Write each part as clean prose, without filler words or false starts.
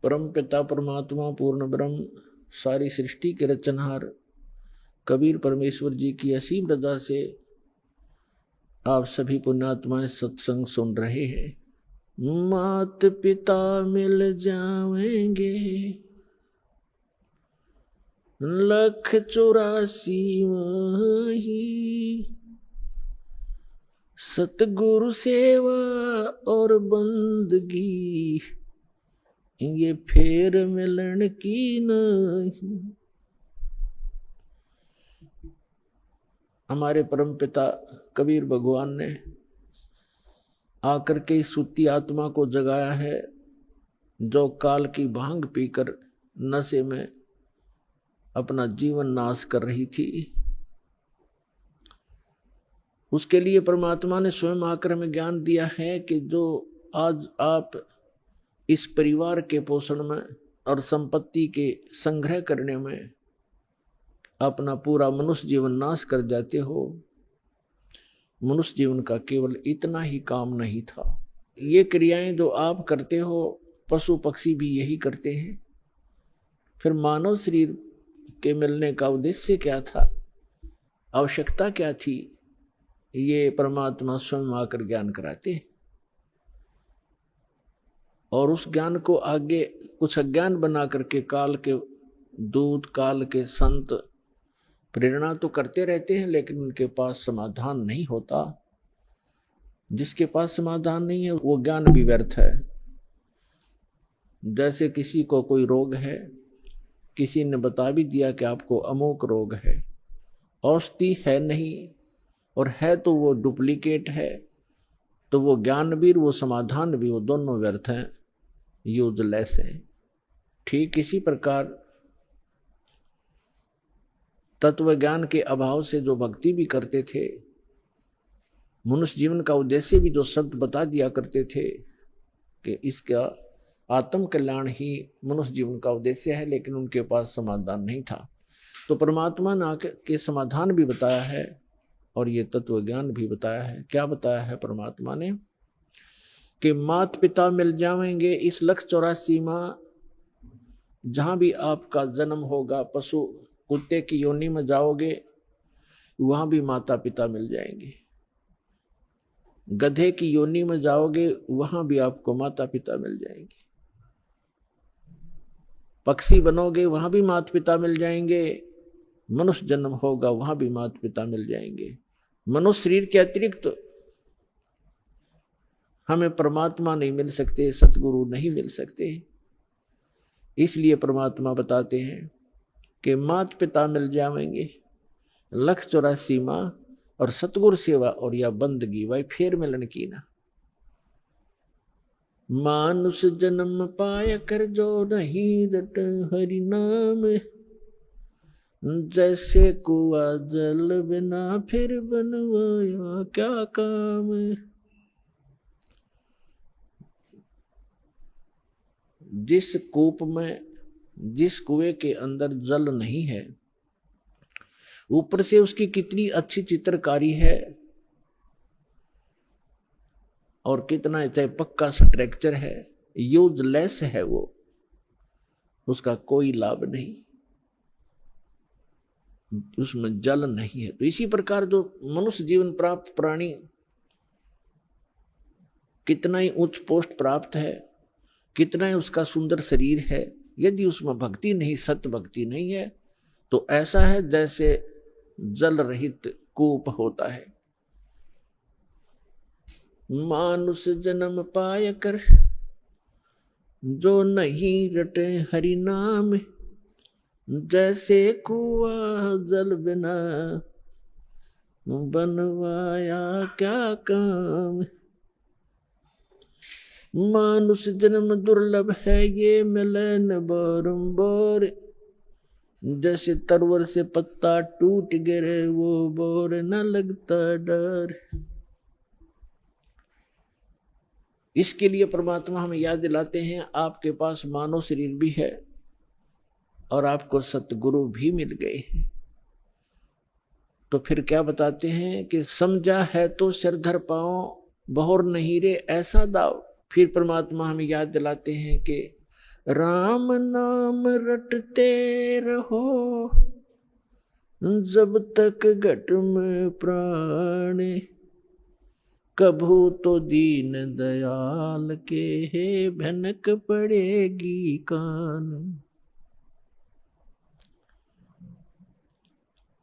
परम पिता परमात्मा पूर्ण ब्रह्म सारी सृष्टि के रचनहार कबीर परमेश्वर जी की असीम रजा से आप सभी पुण्यात्माएं सत्संग सुन रहे हैं। मात पिता मिल जाएंगे 184 माही, सतगुरु सेवा और बंदगी ये फेर मिलन की नहीं। हमारे परम पिता कबीर भगवान ने आकर के इस सुती आत्मा को जगाया है जो काल की भांग पीकर नशे में अपना जीवन नाश कर रही थी। उसके लिए परमात्मा ने स्वयं आकर हमें ज्ञान दिया है कि जो आज आप इस परिवार के पोषण में और संपत्ति के संग्रह करने में अपना पूरा मनुष्य जीवन नाश कर जाते हो, मनुष्य जीवन का केवल इतना ही काम नहीं था। ये क्रियाएं जो आप करते हो पशु पक्षी भी यही करते हैं। फिर मानव शरीर के मिलने का उद्देश्य क्या था, आवश्यकता क्या थी, ये परमात्मा स्वयं आकर ज्ञान कराते हैं। और उस ज्ञान को आगे कुछ अज्ञान बना करके काल के दूत काल के संत प्रेरणा तो करते रहते हैं, लेकिन उनके पास समाधान नहीं होता। जिसके पास समाधान नहीं है वो ज्ञान भी व्यर्थ है। जैसे किसी को कोई रोग है, किसी ने बता भी दिया कि आपको अमोक रोग है, औषधि है नहीं और है तो वो डुप्लीकेट है, तो वो ज्ञान भी वो समाधान भी वो दोनों व्यर्थ हैं, यूजलेस हैं। ठीक इसी प्रकार तत्व ज्ञान के अभाव से जो भक्ति भी करते थे, मनुष्य जीवन का उद्देश्य भी जो संत बता दिया करते थे कि इसका आत्म कल्याण ही मनुष्य जीवन का उद्देश्य है, लेकिन उनके पास समाधान नहीं था। तो परमात्मा ने आकर के समाधान भी बताया है और ये तत्व ज्ञान भी बताया है। क्या बताया है परमात्मा ने कि मात पिता मिल जाएंगे इस 184 माह, जहां भी आपका जन्म होगा, पशु कुत्ते की योनि में जाओगे वहां भी माता पिता मिल जाएंगे, गधे की योनि में जाओगे वहां भी आपको माता पिता मिल जाएंगे, पक्षी बनोगे वहां भी माता पिता मिल जाएंगे, मनुष्य जन्म होगा वहां भी माता पिता मिल जाएंगे। मनुष्य शरीर के अतिरिक्त हमें परमात्मा नहीं मिल सकते, सतगुरु नहीं मिल सकते। इसलिए परमात्मा बताते हैं कि माता पिता मिल जाएंगे 184 माह और सतगुरु सेवा और या बंदगी भाई फेर मिलन की ना। मानुष जन्म पाया कर जो नहीं रट हरि नाम, जैसे कुआ जल बिना फिर बनवाया क्या काम। जिस कूप में, जिस कुएं के अंदर जल नहीं है, ऊपर से उसकी कितनी अच्छी चित्रकारी है और कितना चाहे पक्का स्ट्रक्चर है, यूजलेस है वो, उसका कोई लाभ नहीं, उसमें जल नहीं है। तो इसी प्रकार जो मनुष्य जीवन प्राप्त प्राणी कितना ही उच्च पोस्ट प्राप्त है, कितना ही उसका सुंदर शरीर है, यदि उसमें भक्ति नहीं, सत्य भक्ति नहीं है, तो ऐसा है जैसे जल रहित कूप होता है। मानुष जन्म पाय कर जो नहीं रटे हरि नाम, जैसे कुआ जल बिना बनवाया क्या काम। मानुष जन्म दुर्लभ है ये मिले न बारंबार, जैसे तरवर से पत्ता टूट गिरे वो बोर न लगता डर। इसके लिए परमात्मा हमें याद दिलाते हैं आपके पास मानव शरीर भी है और आपको सतगुरु भी मिल गए हैं। तो फिर क्या बताते हैं कि समझा है तो सिर धर पाओ, बहुर नहीं रे ऐसा दाव। फिर परमात्मा हमें याद दिलाते हैं कि राम नाम रटते रहो जब तक घट में प्राण, कभू तो दीन दयाल के है भनक पड़ेगी कान।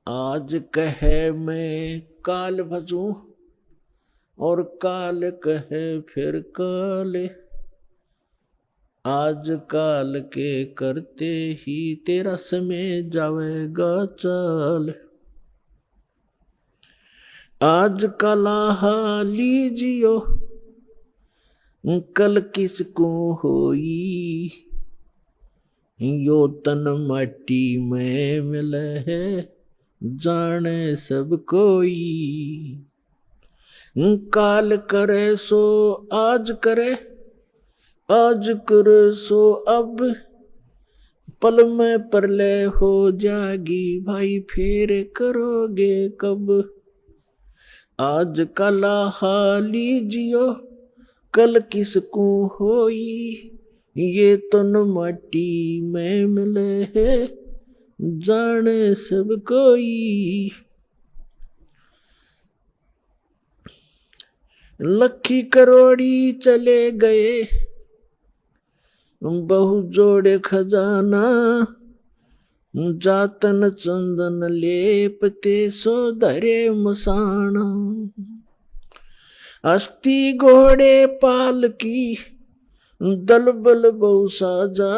आज कहे मैं काल भजूं और काल कहे फिर काल, आज काल के करते ही तेरा समय जावेगा चाल। आज कला लीजियो कल किसको होई, यो तन मट्टी में मिले है जाने सब कोई। काल करे सो आज करे, आज करे सो अब, पल में प्रलय हो जागी भाई फिर करोगे कब। आज कला लीजियो कल किसको होई, ये तन मट्टी में मिले है जाने सब कोई। लखी करोड़ी चले गए बहु जोड़े खजाना, जातन चंदन लेपते सो धरे मसाना। अस्थि घोड़े पाल की दल बल बहु साजा,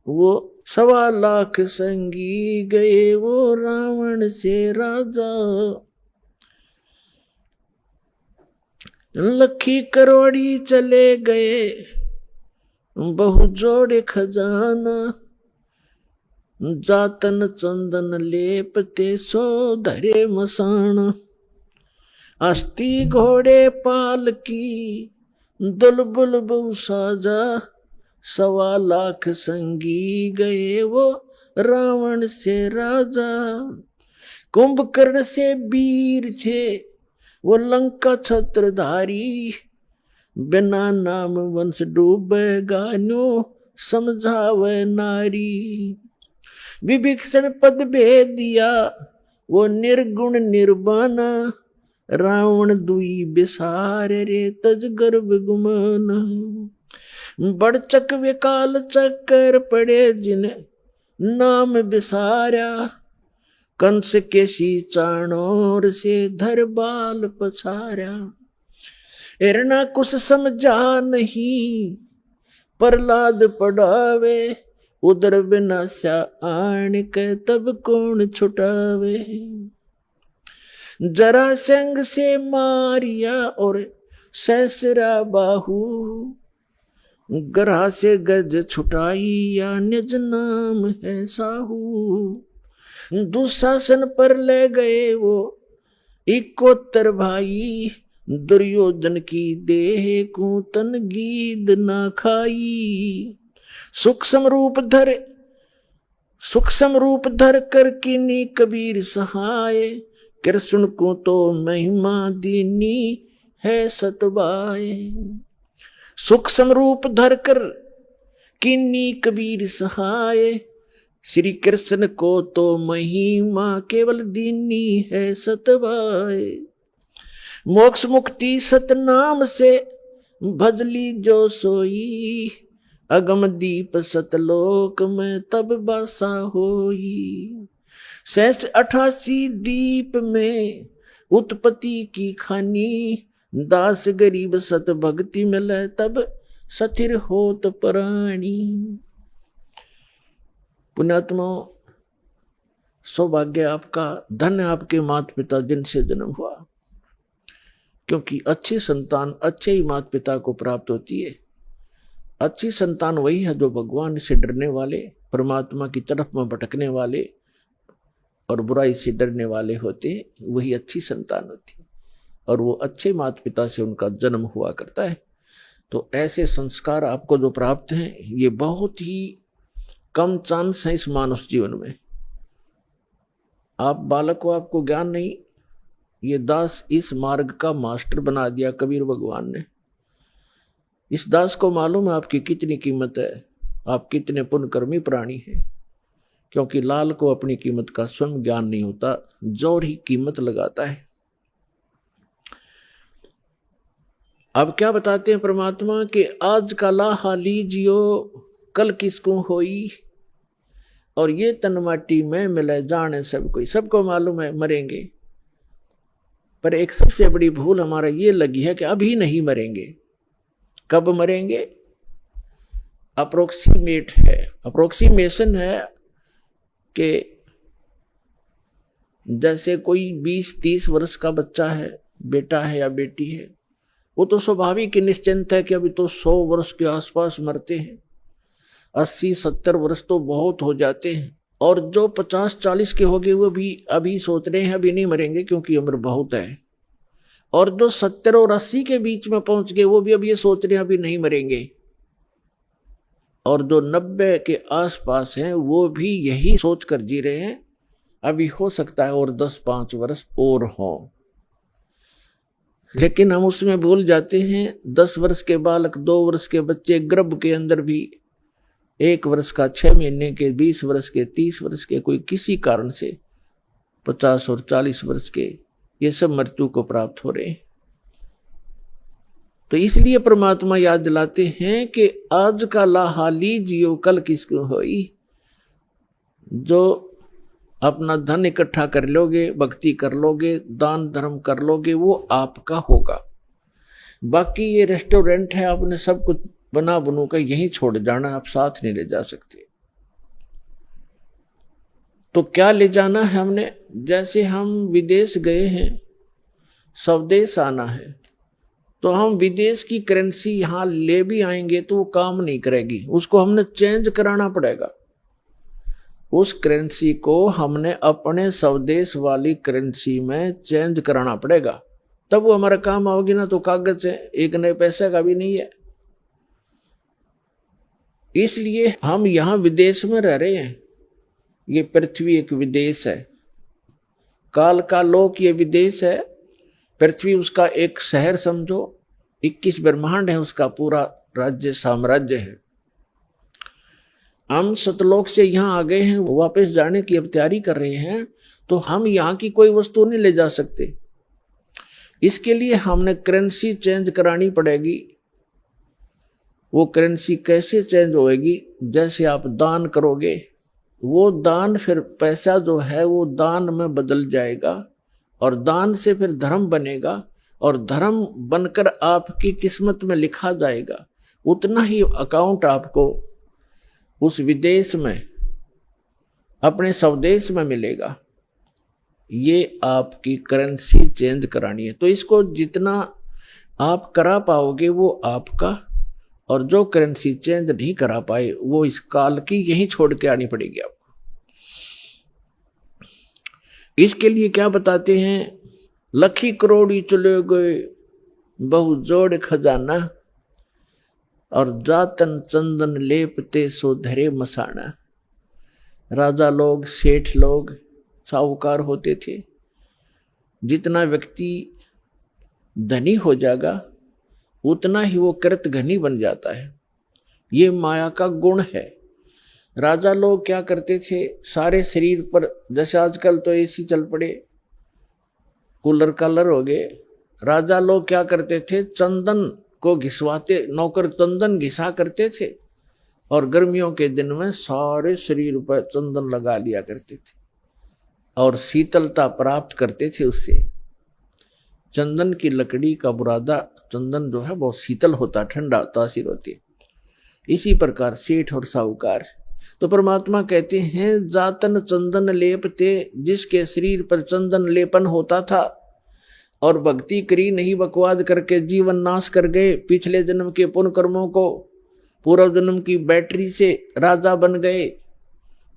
वो 1.25 लाख संगी गए वो रावण से राजा। लखी करोड़ी चले गए बहु जोड़े खजाना, जातन चंदन लेपते सो धरे मसाना। अस्थि घोड़े पाल की दुलबुल बहु साजा, 1.25 लाख संगी गए वो रावण से राजा। कुंभकर्ण से वीर छे वो लंका छत्रधारी, बिना नाम वंश डूबेगा न्यो समझावे नारी। विभीषण पद भेद दिया वो निर्गुण निर्वाणा, रावण दुई बिसार रे तज गर्भ गुमान। बड़चक विकाल चक्कर पड़े जिन नाम बिसारा, कंस के सी चाणोर से धर बाल पछारा। हिरणा कुछ समझा नहीं प्रहलाद पढ़ावे, उदर विनाशा आण के तब कौन छुटावे। जरासंध से मारिया और सहसरा बाहु, ग्रह से गज छुटाई या निज नाम है साहू। दुशासन पर ले गए वो 71 भाई, दुर्योधन की देह को तन गीद ना खाई। सूक्ष्म रूप धर कर कीनी कबीर सहाय, कृष्ण को तो महिमा दीनी है सतबाए। सूक्ष्म रूप धर कर कीनी कबीर सहाय, श्री कृष्ण को तो महिमा केवल दीनी है सतबाए। मोक्ष मुक्ति सतनाम से भजली जो सोई, अगम दीप सतलोक में तब बासा होई। 88 दीप में उत्पत्ति की खानी, दास गरीब सत भक्ति मिले तब सथिर होत प्राणी। पुण्यात्मा, सौभाग्य आपका, धन्य आपके माता पिता जिनसे जन्म हुआ, क्योंकि अच्छी संतान अच्छे ही माता पिता को प्राप्त होती है। अच्छी संतान वही है जो भगवान से डरने वाले, परमात्मा की तरफ में भटकने वाले और बुराई से डरने वाले होते हैं, वही अच्छी संतान होती है। और वो अच्छे माता पिता से उनका जन्म हुआ करता है। तो ऐसे संस्कार आपको जो प्राप्त हैं, ये बहुत ही कम चांस है इस मानव जीवन में। आप बालक को, आपको ज्ञान नहीं, ये दास इस मार्ग का मास्टर बना दिया कबीर भगवान ने। इस दास को मालूम है आपकी कितनी कीमत है, आप कितने पुण्यकर्मी प्राणी हैं, क्योंकि लाल को अपनी कीमत का स्वयं ज्ञान नहीं होता, जोर ही कीमत लगाता है। अब क्या बताते हैं परमात्मा कि आज का लाहा लीजियो कल किसको होई, और ये तन माटी में मिले जाने सब कोई। सबको मालूम है मरेंगे, पर एक सबसे बड़ी भूल हमारा ये लगी है कि अभी नहीं मरेंगे। कब मरेंगे? अप्रोक्सीमेट है, अप्रोक्सीमेशन है कि जैसे कोई 20-30 वर्ष का बच्चा है, बेटा है या बेटी है, वो तो स्वाभाविक निश्चिंत है कि अभी तो 100 वर्ष के आसपास मरते हैं, 80-70 वर्ष तो बहुत हो जाते हैं। और जो 50-40 के हो गए वो भी अभी सोच रहे हैं अभी नहीं मरेंगे क्योंकि उम्र बहुत है। और जो 70 और 80 के बीच में पहुंच गए वो भी अब ये सोच रहे हैं अभी नहीं मरेंगे। और जो 90 के आसपास हैं वो भी यही सोच कर जी रहे हैं अभी हो सकता है और 10-5 वर्ष और हो। लेकिन हम उसमें भूल जाते हैं 10 वर्ष के बालक, 2 वर्ष के बच्चे, गर्भ के अंदर भी 1 वर्ष का, 6 महीने के, 20 वर्ष के, 30 वर्ष के, कोई किसी कारण से 50 और 40 वर्ष के, ये सब मृत्यु को प्राप्त हो रहे हैं। तो इसलिए परमात्मा याद दिलाते हैं कि आज का लाहा लीजियो कल किसको होई। जो अपना धन इकट्ठा कर लोगे, भक्ति कर लोगे, दान धर्म कर लोगे, वो आपका होगा। बाकी ये रेस्टोरेंट है, आपने सब कुछ बना बनू कर यहीं छोड़ जाना, आप साथ नहीं ले जा सकते। तो क्या ले जाना है हमने? जैसे हम विदेश गए हैं, स्वदेश आना है, तो हम विदेश की करेंसी यहां ले भी आएंगे तो वो काम नहीं करेगी, उसको हमने चेंज कराना पड़ेगा। उस करेंसी को हमने अपने स्वदेश वाली करेंसी में चेंज कराना पड़ेगा, तब वो हमारा काम आओगी ना। तो कागज है, एक नए पैसे का भी नहीं है। इसलिए हम यहां विदेश में रह रहे हैं। ये पृथ्वी एक विदेश है, काल का लोक ये विदेश है, पृथ्वी उसका एक शहर समझो, 21 ब्रह्मांड है उसका पूरा राज्य साम्राज्य है। हम सतलोक से यहाँ आ गए हैं, वापस जाने की अब तैयारी कर रहे हैं, तो हम यहाँ की कोई वस्तु नहीं ले जा सकते। इसके लिए हमने करेंसी चेंज करानी पड़ेगी। वो करेंसी कैसे चेंज होएगी? जैसे आप दान करोगे, वो दान फिर पैसा जो है वो दान में बदल जाएगा, और दान से फिर धर्म बनेगा, और धर्म बनकर आपकी किस्मत में लिखा जाएगा। उतना ही अकाउंट आपको उस विदेश में, अपने स्वदेश में मिलेगा। ये आपकी करेंसी चेंज करानी है। तो इसको जितना आप करा पाओगे वो आपका, और जो करेंसी चेंज नहीं करा पाए वो इस काल की यहीं छोड़ के आनी पड़ेगी आपको। इसके लिए क्या बताते हैं? लखी करोड़ी चले गए बहु जोड़ खजाना, और जातन चंदन लेपते सो धरे मसाना। राजा लोग, सेठ लोग, साहूकार होते थे। जितना व्यक्ति धनी हो जाएगा उतना ही वो कृत घनी बन जाता है। ये माया का गुण है। राजा लोग क्या करते थे? सारे शरीर पर, जैसे आजकल तो एसी चल पड़े, कूलर कालर हो गए, राजा लोग क्या करते थे? चंदन को घिसवाते, नौकर चंदन घिसा करते थे, और गर्मियों के दिन में सारे शरीर पर चंदन लगा लिया करते थे, और शीतलता प्राप्त करते थे उससे। चंदन की लकड़ी का बुरादा, चंदन जो है बहुत शीतल होता, ठंडा तासीर होती है। इसी प्रकार सेठ और साहूकार। तो परमात्मा कहते हैं जातन चंदन लेपते, जिसके शरीर पर चंदन लेपन होता था और भक्ति करी नहीं, बकवाद करके जीवन नाश कर गए, पिछले जन्म के पुण्य कर्मों को पूर्व जन्म की बैटरी से राजा बन गए।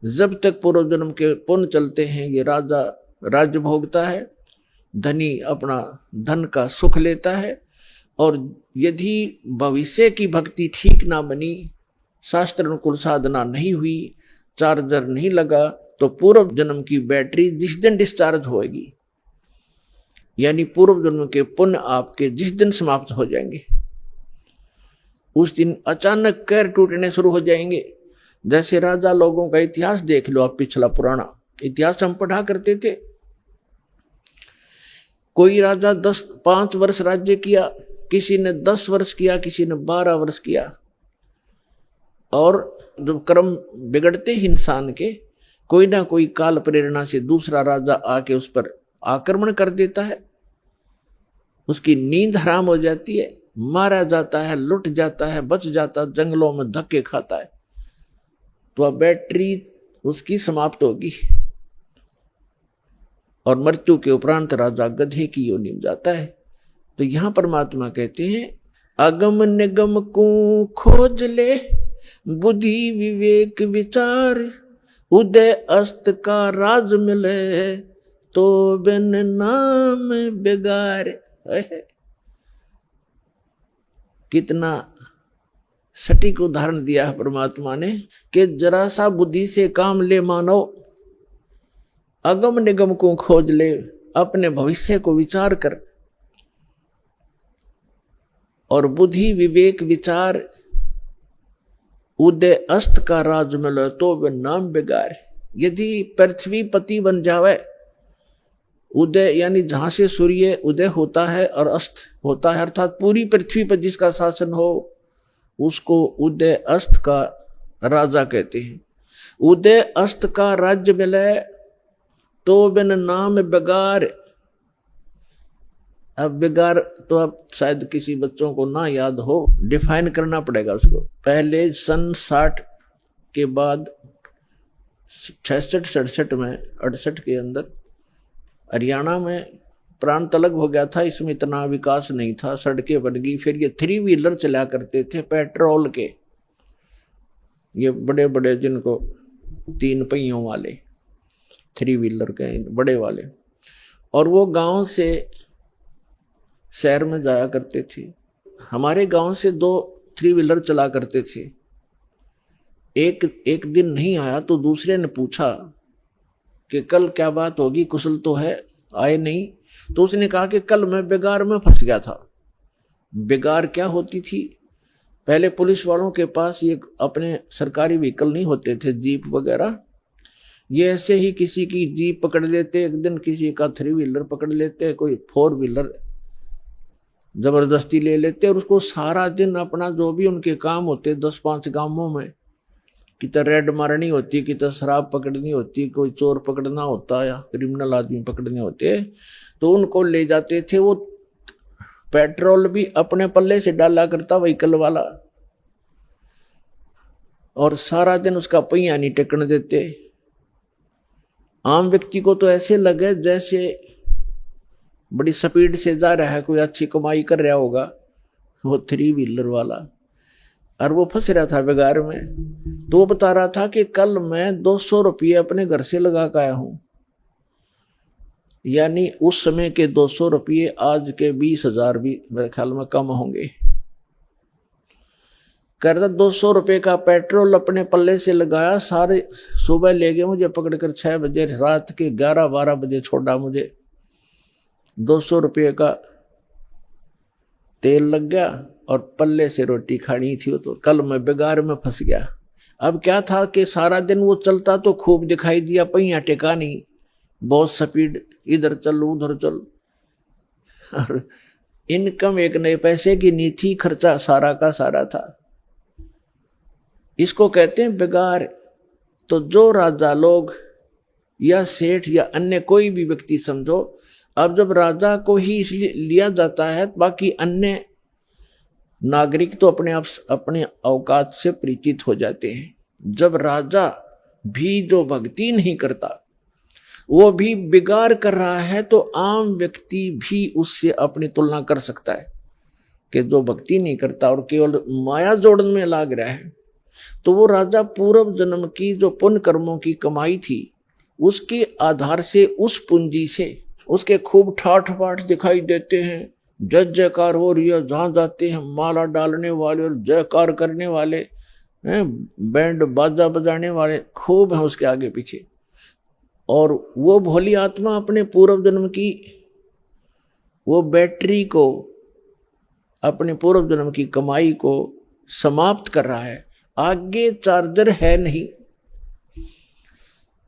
जब तक पूर्व जन्म के पुण्य चलते हैं ये राजा राज्य भोगता है, धनी अपना धन का सुख लेता है, और यदि भविष्य की भक्ति ठीक ना बनी, शास्त्र अनुकूल साधना नहीं हुई, चार्जर नहीं लगा, तो पूर्व जन्म की बैटरी जिस दिन डिस्चार्ज होएगी, यानी पूर्व जन्म के पुण्य आपके जिस दिन समाप्त हो जाएंगे, उस दिन अचानक कैर टूटने शुरू हो जाएंगे, जैसे राजा लोगों का इतिहास देख लो आप, पिछला पुराना इतिहास हम पढ़ा करते थे। कोई राजा 5 वर्ष राज्य किया, किसी ने 10 वर्ष किया, किसी ने 12 वर्ष किया। और जब कर्म बिगड़ते ही इंसान के, कोई ना कोई काल प्रेरणा से दूसरा राजा आके उस पर आक्रमण कर देता है, उसकी नींद हराम हो जाती है, मारा जाता है, लुट जाता है, बच जाता, जंगलों में धक्के खाता है, तो वह बैटरी उसकी समाप्त होगी और मृत्यु के उपरांत राजा गधे की योनि में जाता है। तो यहां परमात्मा कहते हैं अगम निगम को खोज ले, बुद्धि विवेक विचार, उदय अस्त का राज मिले, तो बिन नाम बेगार। कितना सटीक उदाहरण दिया है परमात्मा ने कि जरा सा बुद्धि से काम ले मानो, अगम निगम को खोज ले, अपने भविष्य को विचार कर, और बुद्धि विवेक विचार, उदय अस्त का राज मिले, तो वे नाम बेगार। यदि पृथ्वी पति बन जावे, उदय यानी जहां से सूर्य उदय होता है और अस्त होता है, अर्थात पूरी पृथ्वी पर जिसका शासन हो, उसको उदय अस्त का राजा कहते हैं। उदय अस्त का राज्य मिले तो बिन नाम बेगार। अब बेगार तो अब शायद किसी बच्चों को ना याद हो, डिफाइन करना पड़ेगा उसको। पहले सन 60 के बाद 66-67 में 68 के अंदर हरियाणा में प्रांत अलग हो गया था, इसमें इतना विकास नहीं था, सड़कें बन गई। फिर ये 3 व्हीलर चला करते थे पेट्रोल के, ये बड़े बड़े जिनको 3 पहियों वाले 3 व्हीलर के बड़े वाले, और वो गांव से शहर में जाया करते थे। हमारे गांव से 2 3 व्हीलर चला करते थे। एक दिन नहीं आया तो दूसरे ने पूछा कि कल क्या बात होगी, कुशल तो है, आए नहीं। तो उसने कहा कि कल मैं बेगार में फंस गया था। बेगार क्या होती थी? पहले पुलिस वालों के पास ये अपने सरकारी व्हीकल नहीं होते थे, जीप वगैरह, ये ऐसे ही किसी की जीप पकड़ लेते, एक दिन किसी का 3 व्हीलर पकड़ लेते, कोई 4 व्हीलर जबरदस्ती ले लेते, और उसको सारा दिन अपना जो भी उनके काम होते 10-5 गांवों में, कितना रेड मारनी होती, कितना शराब पकड़नी होती, कोई चोर पकड़ना होता या क्रिमिनल आदमी पकड़ने होते, तो उनको ले जाते थे। वो पेट्रोल भी अपने पल्ले से डाला करता व्हीकल वाला, और सारा दिन उसका पहिया नहीं टेकने देते। आम व्यक्ति को तो ऐसे लगे जैसे बड़ी स्पीड से जा रहा है, कोई अच्छी कमाई कर रहा होगा वो 3 व्हीलर वाला, और वो फंस रहा था बेगार में। तो वो बता रहा था कि कल मैं 200 रुपये अपने घर से लगा कर आया हूं, यानी उस समय के 200 रुपये आज के 20,000 भी मेरे ख्याल में कम होंगे। कहता 200 रुपये का पेट्रोल अपने पल्ले से लगाया, सारे सुबह ले गए मुझे पकड़कर 6 बजे, रात के 11-12 बजे छोड़ा मुझे। 200 रुपये का तेल लग गया और पल्ले से रोटी खानी थी। तो कल मैं बेगार में फंस गया। अब क्या था कि सारा दिन वो चलता तो खूब दिखाई दिया, पहिया टेका नहीं, बहुत स्पीड, इधर चल उधर चल, और इनकम 1 नए पैसे की नहीं थी, खर्चा सारा का सारा था। इसको कहते हैं बेगार। तो जो राजा लोग या सेठ या अन्य कोई भी व्यक्ति समझो, अब जब राजा को ही इसलिए लिया जाता है, बाकी अन्य नागरिक तो अपने आप अपने औकात से परिचित हो जाते हैं। जब राजा भी जो भक्ति नहीं करता, वो भी बिगाड़ कर रहा है, तो आम व्यक्ति भी उससे अपनी तुलना कर सकता है कि जो भक्ति नहीं करता और केवल माया जोड़न में लाग रहा है, तो वो राजा पूर्व जन्म की जो पुण्य कर्मों की कमाई थी, उसके आधार से, उस पूंजी से उसके खूब ठाठ बाट दिखाई देते हैं, जय जयकार हो रही है, जहां जाते हैं माला डालने वाले और जयकार करने वाले हैं, बैंड बाजा बजाने वाले खूब हैं उसके आगे पीछे। और वो भोली आत्मा अपने पूर्व जन्म की वो बैटरी को, अपने पूर्व जन्म की कमाई को समाप्त कर रहा है। आगे चार्जर है नहीं,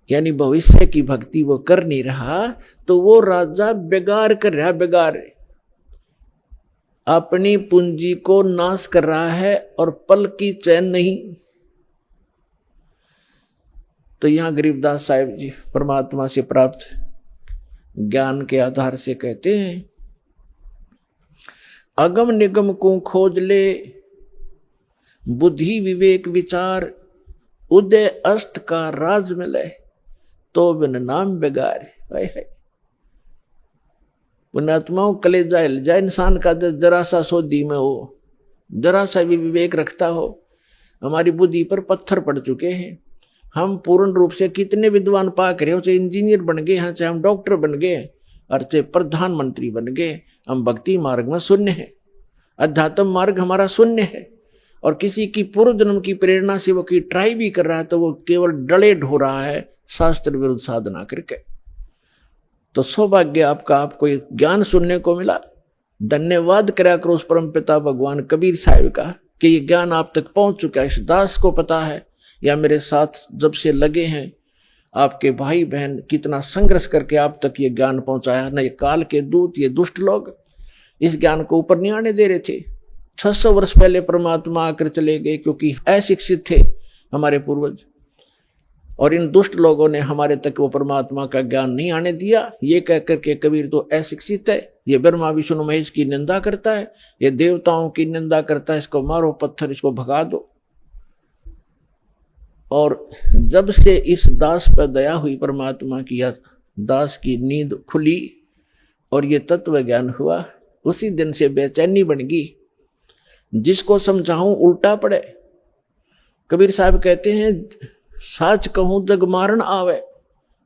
यानी भविष्य की भक्ति वो कर नहीं रहा, तो वो राजा बेगार कर रहा, बेगार अपनी पूंजी को नाश कर रहा है और पल की चैन नहीं। तो यहां गरीबदास साहिब जी परमात्मा से प्राप्त ज्ञान के आधार से कहते हैं, अगम निगम को खोज ले, बुद्धि विवेक विचार, उदय अस्त का राज मिले, तो बिन नाम बेगार। पुण्यात्माओं, कलेजा हिल जाए इंसान का, जरा सा सोधी में हो, जरा सा भी विवेक रखता हो। हमारी बुद्धि पर पत्थर पड़ चुके हैं। हम पूर्ण रूप से कितने विद्वान पाक रहे हो, चाहे इंजीनियर बन गए हैं, चाहे हम डॉक्टर बन गए, और चाहे प्रधानमंत्री बन गए, हम भक्ति मार्ग में शून्य है। अध्यात्म मार्ग हमारा शून्य है। और किसी की पूर्व जन्म की प्रेरणा से वो की ट्राई भी कर रहा है, तो वो केवल डले ढो रहा है शास्त्र विरुद्ध साधना करके। तो सौभाग्य आपका, आपको ज्ञान सुनने को मिला। धन्यवाद करा करो उस परम पिता भगवान कबीर साहिब का कि ये ज्ञान आप तक पहुंच चुका है। इस दास को पता है, या मेरे साथ जब से लगे हैं आपके भाई बहन, कितना संघर्ष करके आप तक ये ज्ञान पहुंचाया। न ये काल के दूत, ये दुष्ट लोग इस ज्ञान को ऊपर नहीं आने दे रहे थे। 600 वर्ष पहले परमात्मा आकर चले गए, क्योंकि अशिक्षित थे हमारे पूर्वज, और इन दुष्ट लोगों ने हमारे तक वो परमात्मा का ज्ञान नहीं आने दिया। ये कहकर के कबीर तो अशिक्षित है, ये ब्रह्मा विष्णु महेश की निंदा करता है, ये देवताओं की निंदा करता है, इसको मारो पत्थर, इसको भगा दो। और जब से इस दास पर दया हुई परमात्मा की, दास की नींद खुली और ये तत्व ज्ञान हुआ, उसी दिन से बेचैनी बन गई। जिसको समझाऊं उल्टा पड़े। कबीर साहब कहते हैं, साच कहूं जग मारन आवे,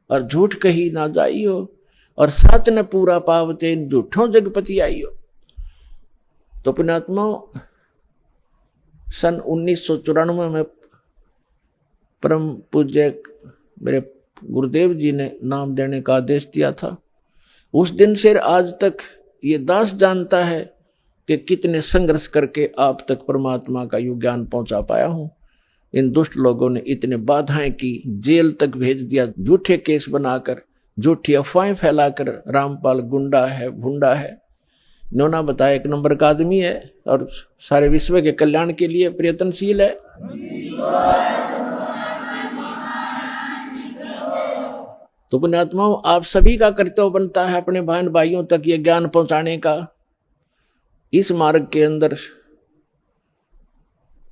और झूठ कही ना जाइयो, और साच न पूरा पावते, झूठों जगपति आइयो। तो पुण्यात्मा, सन 1994 में परम पूज्य मेरे गुरुदेव जी ने नाम देने का आदेश दिया था। उस दिन से आज तक ये दास जानता है कि कितने संघर्ष करके आप तक परमात्मा का यू ज्ञान पहुंचा पाया हूं। इन दुष्ट लोगों ने इतने बाधाएं की, जेल तक भेज दिया, झूठे केस बनाकर, झूठी अफवाहें फैलाकर। रामपाल गुंडा है, भुंडा है, नोना बताया 1 नंबर का आदमी है, और सारे विश्व के कल्याण के लिए प्रयत्नशील है। तो पुण्यात्माओं, आप सभी का कर्तव्य बनता है अपने बहन भाइयों तक ये ज्ञान पहुंचाने का। इस मार्ग के अंदर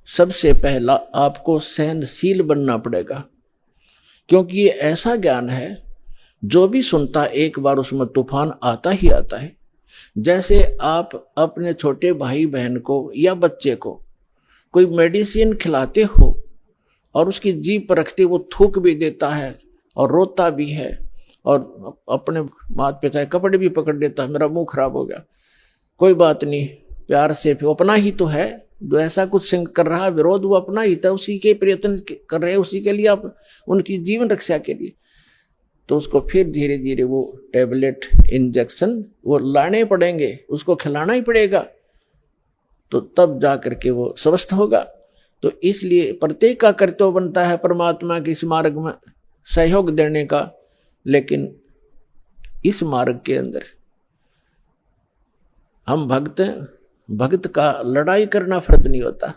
सबसे पहला आपको सहनशील बनना पड़ेगा, क्योंकि ये ऐसा ज्ञान है जो भी सुनता एक बार उसमें तूफान आता ही आता है। जैसे आप अपने छोटे भाई बहन को या बच्चे को कोई मेडिसिन खिलाते हो और उसकी जीभ पर रखते वो थूक भी देता है और रोता भी है, और अपने माता पिता के कपड़े भी पकड़ देता है, मेरा मुंह खराब हो गया, कोई बात नहीं, प्यार से, वो अपना ही तो है। जो ऐसा कुछ कर रहा विरोध, वो अपना ही था, उसी के प्रयत्न कर रहे हैं, उसी के लिए आप, उनकी जीवन रक्षा के लिए। तो उसको फिर धीरे धीरे वो टैबलेट, इंजेक्शन वो लाने पड़ेंगे, उसको खिलाना ही पड़ेगा, तो तब जा करके वो स्वस्थ होगा। तो इसलिए प्रत्येक का कर्तव्य बनता है परमात्मा के इस मार्ग में सहयोग देने का। लेकिन इस मार्ग के अंदर हम भक्त हैं, भक्त का लड़ाई करना फर्ज नहीं होता।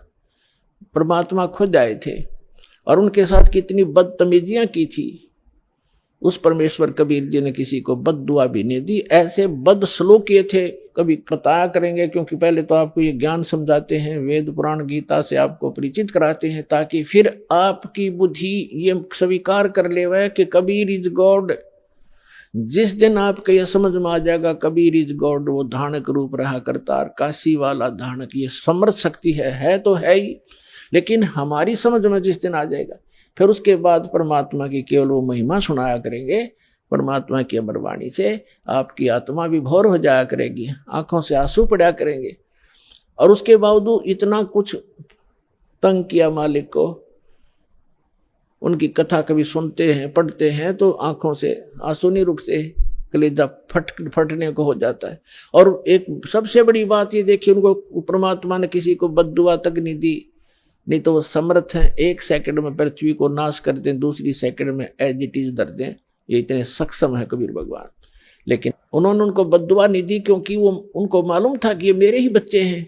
परमात्मा खुद आए थे और उनके साथ कितनी बदतमीजियां की थी, उस परमेश्वर कबीर जी ने किसी को बद्दुआ भी नहीं दी। ऐसे बदसलूक किए थे, कभी बताया करेंगे, क्योंकि पहले तो आपको ये ज्ञान समझाते हैं, वेद पुराण गीता से आपको परिचित कराते हैं, ताकि फिर आपकी बुद्धि ये स्वीकार कर ले वह कि कबीर इज गॉड। जिस दिन आपको यह समझ में आ जाएगा कबीर इज गॉड, वो धानक रूप रहा करतार, काशी वाला धानक, ये समर्थ शक्ति है तो है ही, लेकिन हमारी समझ में जिस दिन आ जाएगा, फिर उसके बाद परमात्मा की केवल वो महिमा सुनाया करेंगे। परमात्मा की अमर वाणी से आपकी आत्मा भी भोर हो जाया करेगी, आंखों से आंसू पड़ा करेंगे। और उसके बावजूद इतना कुछ तंग किया मालिक को, उनकी कथा कभी सुनते हैं, पढ़ते हैं, तो आंखों से आंसू नहीं रुकते, कलेजा फटने को हो जाता है। और एक सबसे बड़ी बात ये देखिए, उनको परमात्मा ने किसी को बद्दुआ तक नहीं दी, नहीं तो वो समर्थ हैं, 1 सेकंड में पृथ्वी को नाश कर दें, दूसरी सेकंड में एज इट इज धर दें। ये इतने सक्षम है कबीर भगवान। लेकिन उन्होंने उनको बद्दुआ नहीं दी, क्योंकि वो उनको मालूम था कि ये मेरे ही बच्चे हैं।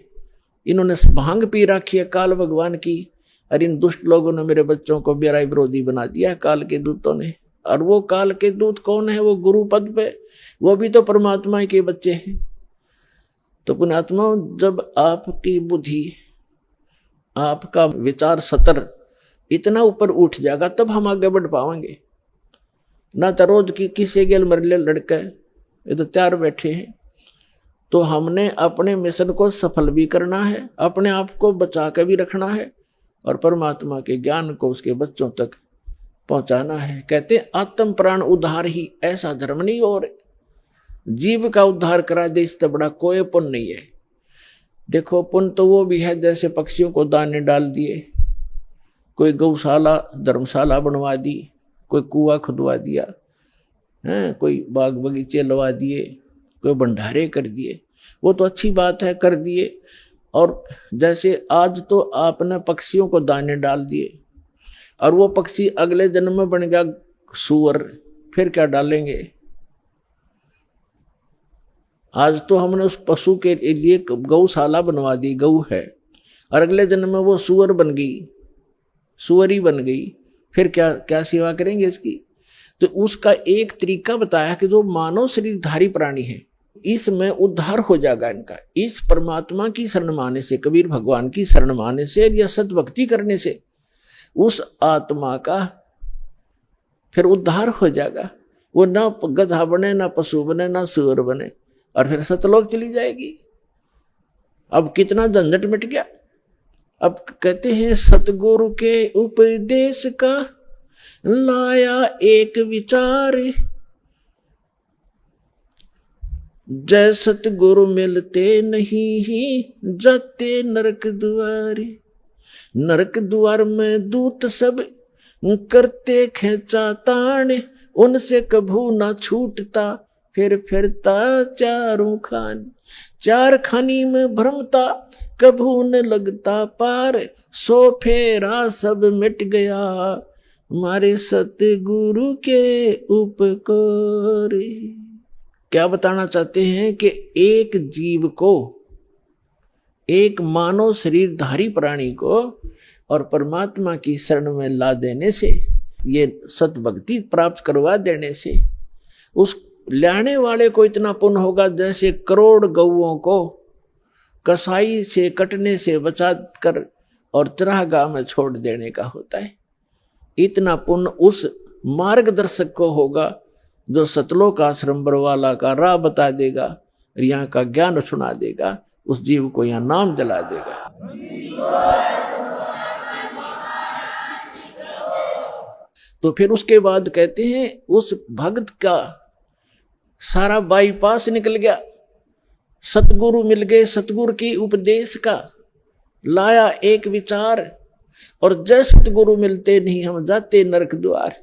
इन्होंने भांग पी रखी है काल भगवान की, और इन दुष्ट लोगों ने मेरे बच्चों को बेरा विरोधी बना दिया काल के दूतों ने। और वो काल के दूत कौन है? वो गुरु पद पे, वो भी तो परमात्मा के बच्चे हैं। तो पुण्यात्मा, जब आपकी बुद्धि, आपका विचार सतर इतना ऊपर उठ जाएगा, तब हम आगे बढ़ पाएंगे। ना तो रोज की किसी गेल मरले लड़के ये तो तैयार बैठे हैं। तो हमने अपने मिशन को सफल भी करना है, अपने आप को बचा के भी रखना है, और परमात्मा के ज्ञान को उसके बच्चों तक पहुंचाना है। कहते आत्म प्राण उद्धार ही ऐसा धर्म नहीं, और जीव का उद्धार करा दे इससे बड़ा कोई पुण्य नहीं है। देखो, पुण्य तो वो भी है जैसे पक्षियों को दाने डाल दिए, कोई गौशाला धर्मशाला बनवा दी, कोई कुआं खुदवा दिया है, कोई बाग बगीचे लगा दिए, कोई भंडारे कर दिए, वो तो अच्छी बात है, कर दिए। और जैसे आज तो आपने पक्षियों को दाने डाल दिए, और वो पक्षी अगले जन्म में बन गया सूअर, फिर क्या डालेंगे? आज तो हमने उस पशु के लिए गौशाला बनवा दी, गऊ है, और अगले जन्म में वो सूअर बन गई, सूअरी बन गई, फिर क्या क्या सेवा करेंगे इसकी? तो उसका एक तरीका बताया कि जो मानव शरीरधारी प्राणी है, इसमें उद्धार हो जाएगा इनका। इस परमात्मा की शरण माने से, कबीर भगवान की शरण माने से या सद्भक्ति करने से उस आत्मा का फिर उद्धार हो जाएगा। वो ना गधा बने, ना पशु बने, ना सूअर बने, और फिर सतलोक चली जाएगी। अब कितना झंझट मिट गया। अब कहते हैं सतगुरु के उपदेश का लाया एक विचार, जय सतगुरु मिलते नहीं ही जाते नरक द्वार। नरक द्वार में दूत सब करते खेचा ताण, उनसे कभू ना छूटता फिर फिरता चारों खान। चार खानी में भ्रमता कभू न लगता पार, सो फेरा सब मिट गया हमारे सतगुरु के उपकार। क्या बताना चाहते हैं कि एक जीव को, एक मानव शरीरधारी प्राणी को और परमात्मा की शरण में ला देने से, ये सतभक्ति प्राप्त करवा देने से उस लाने वाले को इतना पुण्य होगा जैसे करोड़ गौओं को कसाई से कटने से बचा कर और चरागाह में छोड़ देने का होता है। इतना पुण्य उस मार्गदर्शक को होगा जो सतलोक आश्रम बरवाला का राह बता देगा, यहाँ का ज्ञान सुना देगा, उस जीव को यहाँ नाम दिला देगा। तो फिर उसके बाद कहते हैं उस भक्त का सारा बाईपास निकल गया, सतगुरु मिल गए, सतगुरु की उपदेश का लाया एक विचार, और जय सतगुरु मिलते नहीं हम जाते नरक द्वार।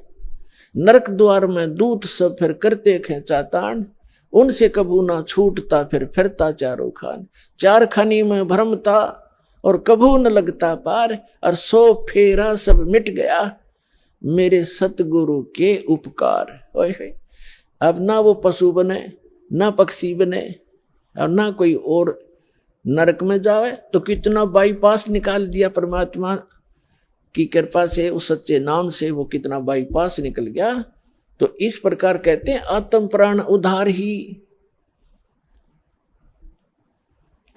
नरक द्वार में दूत सब फिर करते खेचा तान, उनसे कभू ना छूटता फिर फिरता चारों खान। चार खानी में भ्रमता और कभू न लगता पार, और सो फेरा सब मिट गया मेरे सतगुरु के उपकार। ओए अब ना वो पशु बने, ना पक्षी बने, और ना कोई और नरक में जावे। तो कितना बाईपास निकाल दिया परमात्मा की कृपा से, उस सच्चे नाम से वो कितना बाईपास निकल गया। तो इस प्रकार कहते हैं आत्म प्राण उद्धार ही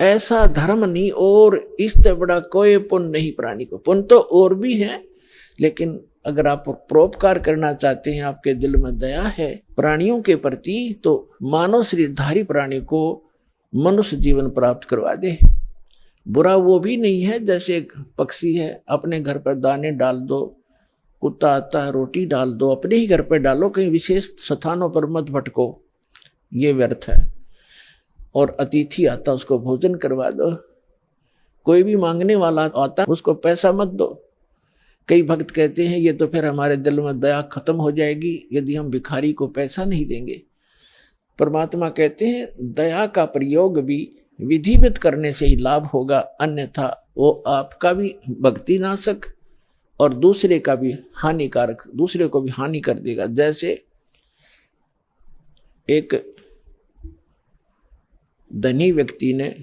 ऐसा धर्म नहीं, और इससे बड़ा कोई पुण्य नहीं प्राणी को। पुण्य तो और भी है, लेकिन अगर आप परोपकार करना चाहते हैं, आपके दिल में दया है प्राणियों के प्रति, तो मानव शरीरधारी प्राणी को मनुष्य जीवन प्राप्त करवा दे। बुरा वो भी नहीं है, जैसे एक पक्षी है, अपने घर पर दाने डाल दो, कुत्ता आता है रोटी डाल दो, अपने ही घर पर डालो, कहीं विशेष स्थानों पर मत भटको, ये व्यर्थ है। और अतिथि आता उसको भोजन करवा दो, कोई भी मांगने वाला आता उसको पैसा मत दो। कई भक्त कहते हैं ये तो फिर हमारे दिल में दया खत्म हो जाएगी यदि हम भिखारी को पैसा नहीं देंगे। परमात्मा कहते हैं दया का प्रयोग भी विधिवत करने से ही लाभ होगा, अन्यथा वो आपका भी भक्ति नाशक और दूसरे का भी हानिकारक, दूसरे को भी हानि कर देगा। जैसे एक धनी व्यक्ति ने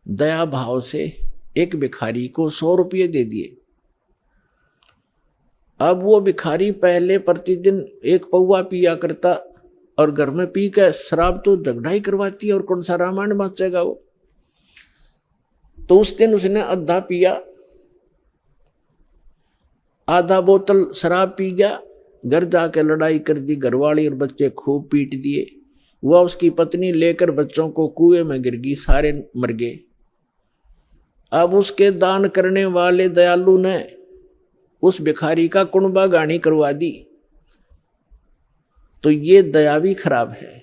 दया भाव से एक भिखारी को 100 रुपये दे दिए। अब वो भिखारी पहले प्रतिदिन एक पौवा पिया करता और घर में पी कर शराब तो झगड़ा ही करवाती है और कौन सा रामायण बचेगा वो। तो उस दिन उसने आधा पिया, आधा बोतल शराब पी गया, घर जाके लड़ाई कर दी, घरवाली और बच्चे खूब पीट दिए। वह उसकी पत्नी लेकर बच्चों को कुएं में गिर गई, सारे मर गए। अब उसके दान करने वाले दयालु ने उस भिखारी का कुणबा गानी करवा दी। तो ये दया भी खराब है,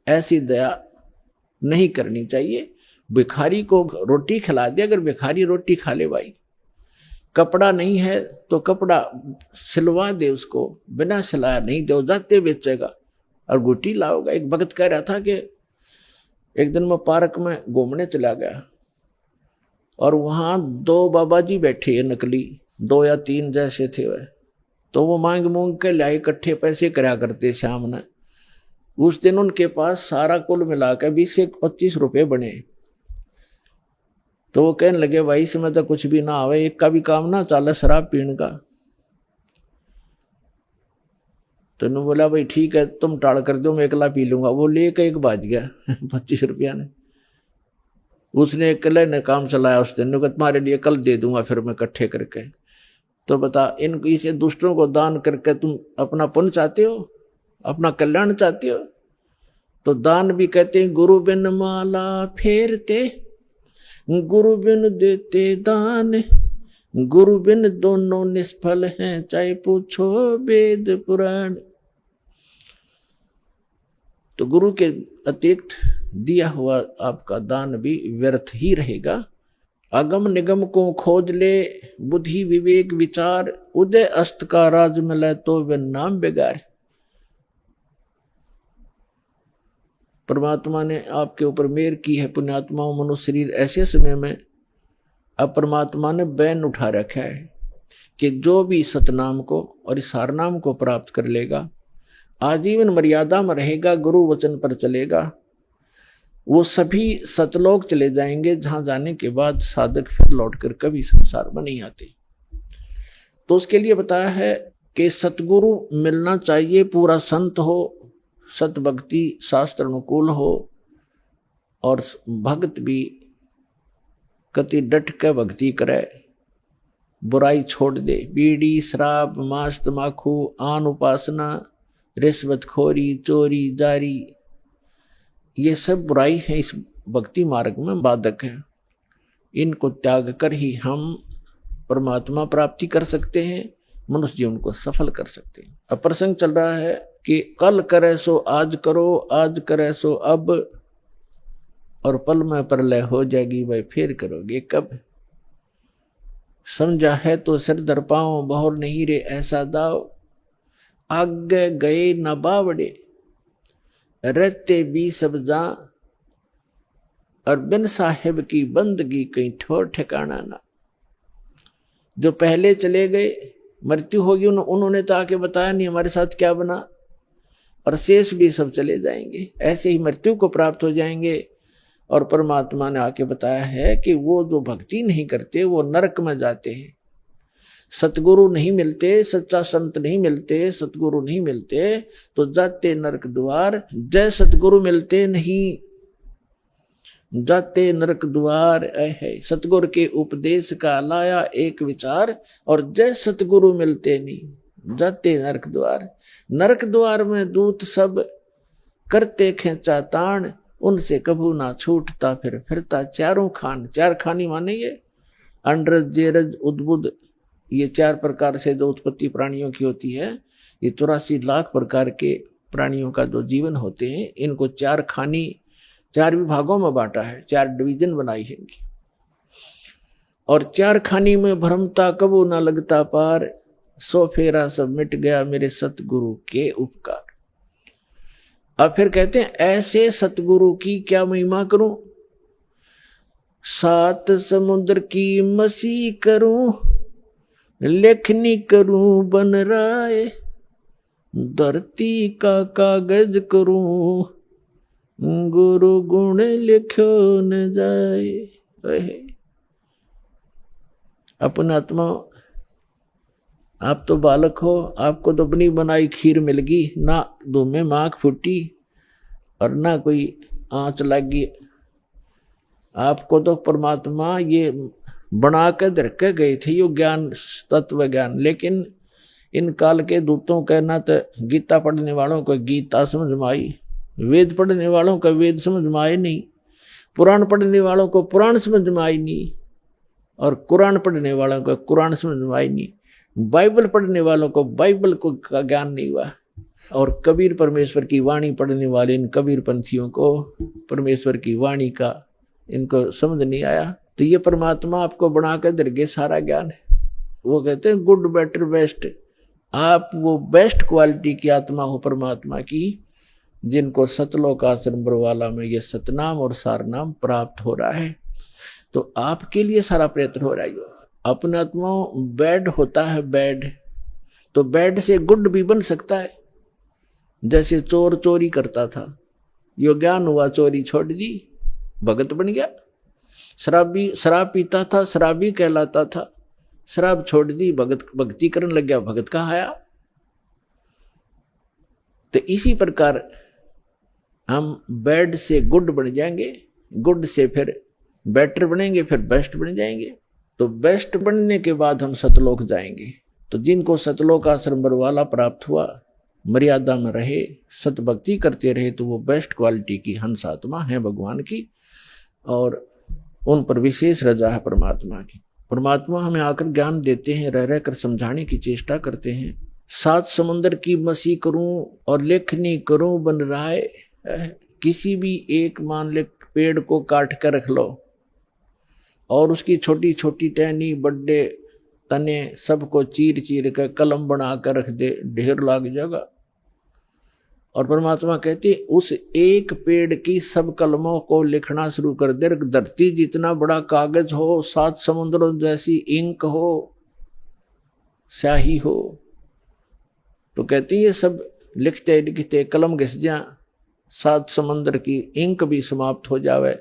ऐसी दया नहीं करनी चाहिए। भिखारी को रोटी खिला दे, अगर भिखारी रोटी खा ले भाई, कपड़ा नहीं है तो कपड़ा सिलवा दे उसको, बिना सिलाया नहीं दे जाते बेचेगा और गुटी लाओगा। एक भगत कह रहा था कि एक दिन मैं पार्क में घूमने चला गया और वहां 2 बाबा जी बैठे, नकली 2 या 3 जैसे थे वह। तो वो मांग मूंग के लाए, इकट्ठे पैसे करा करते शाम ने। उस दिन उनके पास सारा कुल मिलाकर 20 से 25 रुपए बने। तो वो कहने लगे भाई इसमें तो कुछ भी ना आवे, एक का भी काम ना चाले शराब पीने का। तो उन्होंने बोला भाई ठीक है तुम टाल कर दो, मैं अकेला पी लूंगा। वो लेकर एक बाज गया 25 रुपया ने। उसने अकेले ने काम चलाया उस दिन, तुम्हारे लिए कल दे दूंगा फिर मैं इकट्ठे करके। तो बता, इन इसे दुष्टों को दान करके तुम अपना पुण्य चाहते हो, अपना कल्याण चाहते हो? तो दान भी कहते हैं गुरु बिन माला फेरते, गुरु बिन देते दान, गुरु बिन दोनों निष्फल हैं, चाहे पूछो वेद पुराण। तो गुरु के अतिरिक्त दिया हुआ आपका दान भी व्यर्थ ही रहेगा। अगम निगम को खोज ले, बुद्धि विवेक विचार, उदय अस्त का राज मिले तो वे नाम बेगार। परमात्मा ने आपके ऊपर मेहर की है पुण्यात्माओं। मनुष्य शरीर ऐसे समय में अब परमात्मा ने बैन उठा रखा है कि जो भी सतनाम को और इस हारनाम को प्राप्त कर लेगा, आजीवन मर्यादा में रहेगा, गुरु वचन पर चलेगा, वो सभी सतलोक चले जाएंगे, जहां जाने के बाद साधक फिर लौटकर कभी संसार में नहीं आते। तो उसके लिए बताया है कि सतगुरु मिलना चाहिए, पूरा संत हो, सत भक्ति शास्त्र अनुकूल हो और भक्त भी कति डट के भक्ति करे, बुराई छोड़ दे। बीड़ी शराब मांस तमाकू आन उपासना रिश्वतखोरी चोरी जारी, ये सब बुराई है, इस भक्ति मार्ग में बाधक है। इनको त्याग कर ही हम परमात्मा प्राप्ति कर सकते हैं, मनुष्य जीवन को सफल कर सकते हैं। अब प्रसंग चल रहा है कि कल करे सो आज करो, आज करे सो अब, और पल में प्रलय हो जाएगी, भाई फिर करोगे कब। समझा है तो सिर दर पाओ, बहुर नहीं रे ऐसा दाव, आगे गए न बावड़े, रहते भी सब जा, और बिन साहिब की बंदगी कहीं ठोर ठिकाना ना। जो पहले चले गए, मृत्यु होगी, उन्होंने तो आके बताया नहीं हमारे साथ क्या बना, और शेष भी सब चले जाएंगे, ऐसे ही मृत्यु को प्राप्त हो जाएंगे। और परमात्मा ने आके बताया है कि वो जो भक्ति नहीं करते वो नरक में जाते हैं, सतगुरु नहीं मिलते, सच्चा संत नहीं मिलते, सतगुरु नहीं मिलते तो जाते नरक द्वार। जय सतगुरु मिलते नहीं, जाते नरक द्वार। है सतगुरु के उपदेश का लाया एक विचार, और जय सतगुरु मिलते नहीं, जाते नरक द्वार। नरक द्वार में दूत सब करते खेचा ताण, उनसे कभू ना छूटता फिर फिरता चारों खान। 4 खानी माने ये अंडरज जेरज उद्बुद, ये 4 प्रकार से जो उत्पत्ति प्राणियों की होती है, ये 84 लाख प्रकार के प्राणियों का जो जीवन होते हैं, इनको 4 खानी 4 विभागों में बांटा है, 4 डिवीजन बनाई है इनकी। और 4 खानी में भ्रमता कबू ना लगता पार, सो फेरा सब मिट गया मेरे सतगुरु के उपकार। अब फिर कहते हैं ऐसे सतगुरु की क्या महिमा करूं। सात समुद्र की मसी करूं, लेखनी करूं बन राय, धरती का कागज करूं, गुरु गुण लिखो न जाए। अपना आत्मा, आप तो बालक हो, आपको तो अपनी बनाई खीर मिल गई, ना धूम में माख फूटी और ना कोई आंच लगी। आपको तो परमात्मा ये बना के धर के गए थे, यो ज्ञान, तत्व ज्ञान। लेकिन इन काल के दूतों का ना तो गीता पढ़ने वालों को गीता समझ में आई, वेद पढ़ने वालों का वेद समझ में आए नहीं, पुराण पढ़ने वालों को पुराण समझ में आई नहीं, और कुरान पढ़ने वालों को कुरान समझ में आई नहीं, बाइबल पढ़ने वालों को बाइबल को का ज्ञान नहीं हुआ, और कबीर परमेश्वर की वाणी पढ़ने वाले इन कबीर पंथियों को परमेश्वर की वाणी का इनको समझ नहीं आया। तो ये परमात्मा आपको बना कर दरगे सारा ज्ञान है। वो कहते हैं गुड बेटर बेस्ट, आप वो बेस्ट क्वालिटी की आत्मा हो परमात्मा की, जिनको सतलोक आश्रम बरवाला में ये सतनाम और सारनाम प्राप्त हो रहा है। तो आपके लिए सारा प्रयत्न हो रहा है। अपना आत्मा बैड होता है, बैड तो बैड से गुड भी बन सकता है। जैसे चोर चोरी करता था, यो ज्ञान हुआ, चोरी छोड़ दी, भगत बन गया। शराबी शराब पीता था, शराबी कहलाता था, शराब छोड़ दी, भक्ति करने लग गया, भगत कहा आया। तो इसी प्रकार हम बैड से गुड बन जाएंगे, गुड से फिर बेटर बनेंगे, फिर बेस्ट बन जाएंगे। तो बेस्ट बनने के बाद हम सतलोक जाएंगे। तो जिनको सतलोक आश्रम बरवाला प्राप्त हुआ, मर्यादा में रहे, सतभक्ति करते रहे, तो वो बेस्ट क्वालिटी की हंस आत्मा है भगवान की, और उन पर विशेष रजा है परमात्मा की। परमात्मा हमें आकर ज्ञान देते हैं, रह रहकर समझाने की चेष्टा करते हैं। सात समुद्र की मसी करूं और लेखनी करूं बन राय। किसी भी एक मान ले पेड़ को काट कर रख लो और उसकी छोटी छोटी टहनी, बड़े तने सबको चीर चीर कर कलम बना कर रख दे, ढेर लाग जाएगा। और परमात्मा कहते उस एक पेड़ की सब कलमों को लिखना शुरू कर दे। धरती जितना बड़ा कागज हो, सात समुद्रों जैसी इंक हो, स्याही हो, तो कहती ये सब लिखते लिखते कलम घिस जा, सात समुद्र की इंक भी समाप्त हो जावे।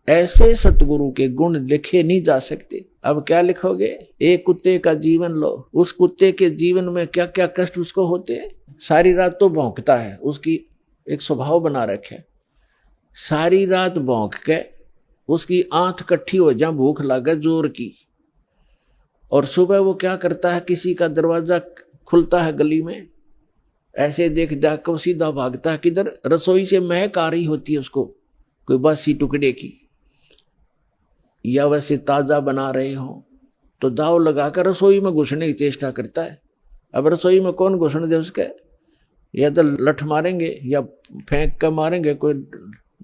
ऐसे सतगुरु के गुण लिखे नहीं जा सकते। अब क्या लिखोगे? एक कुत्ते का जीवन लो, उस कुत्ते के जीवन में क्या क्या कष्ट उसको होते हैं। सारी रात तो भौंकता है, उसकी एक स्वभाव बना रखे, सारी रात भौंक के उसकी आंख कट्ठी हो जा, भूख लगे जोर की, और सुबह वो क्या करता है, किसी का दरवाजा खुलता है गली में, ऐसे देख देख कर सीधा भागता है किधर, रसोई से महक आ रही होती है उसको कोई बासी टुकड़े की, या वैसे ताजा बना रहे हो, तो दाव लगाकर रसोई में घुसने की चेष्टा करता है। अब रसोई में कौन घुसने दे उसके, या तो लठ मारेंगे या फेंक कर मारेंगे, कोई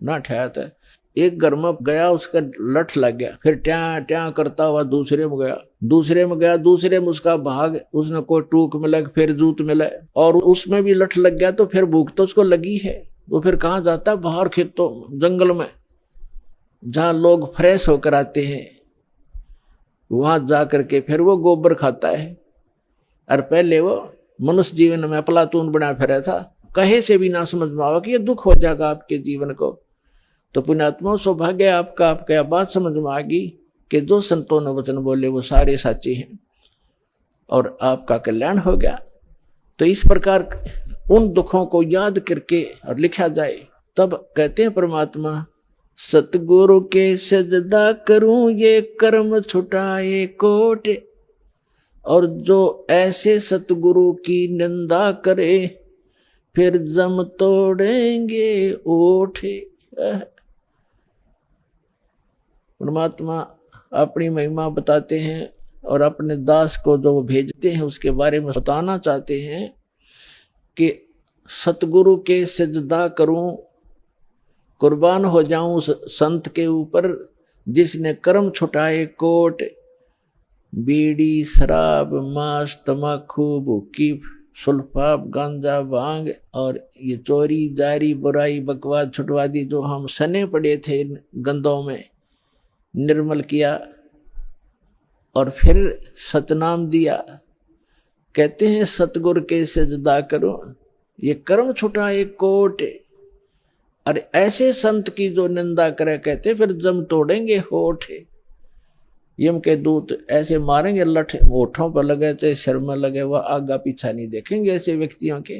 ना ठहरता है। एक घर में गया, उसका लठ लग गया, फिर ट्या ट्या करता हुआ दूसरे में गया, दूसरे में गया, दूसरे में उसका भाग, उसने कोई टूक मिला, फिर जूत मिला, और उसमें भी लठ लग गया, तो फिर भूख तो उसको लगी है, वो फिर कहाँ जाता है, बाहर खेतों जंगल में जहाँ लोग फ्रेश होकर आते हैं, वहां जा करके फिर वो गोबर खाता है। और पहले वो मनुष्य जीवन में प्लातून बना फिरा था, कहे से भी ना समझ में आवा कि ये दुख हो जाएगा आपके जीवन को। तो पुण्यात्मा सौभाग्य आपका, आपका बात समझ में आ गई कि जो संतों ने वचन बोले वो सारे सच्चे हैं और आपका कल्याण हो गया। तो इस प्रकार उन दुखों को याद करके और लिखा जाए। तब कहते हैं परमात्मा, सतगुरु के सजदा करूं ये कर्म छुटाए कोट, और जो ऐसे सतगुरु की निंदा करे फिर जम तोड़ेंगे ओठे। परमात्मा अपनी महिमा बताते हैं और अपने दास को जो भेजते हैं उसके बारे में बताना चाहते हैं कि सतगुरु के सजदा करूं, कुर्बान हो जाऊं उस संत के ऊपर जिसने कर्म छुटाए कोट। बीड़ी, शराब, मांस, तमाकू, भुक्की, सुल्फाब, गांजा, भांग और ये चोरी, जारी, बुराई, बकवास छुटवा दी, जो हम सने पड़े थे इन गंदों में, निर्मल किया और फिर सतनाम दिया। कहते हैं सतगुर के सजदा करो, ये कर्म छुटा एक कोट। और ऐसे संत की जो निंदा करे, कहते फिर जम तोड़ेंगे होठ। यम के दूत ऐसे मारेंगे लठ, होठों पर लगे चाहे सिर में लगे, वह आगा पीछा नहीं देखेंगे ऐसे व्यक्तियों के।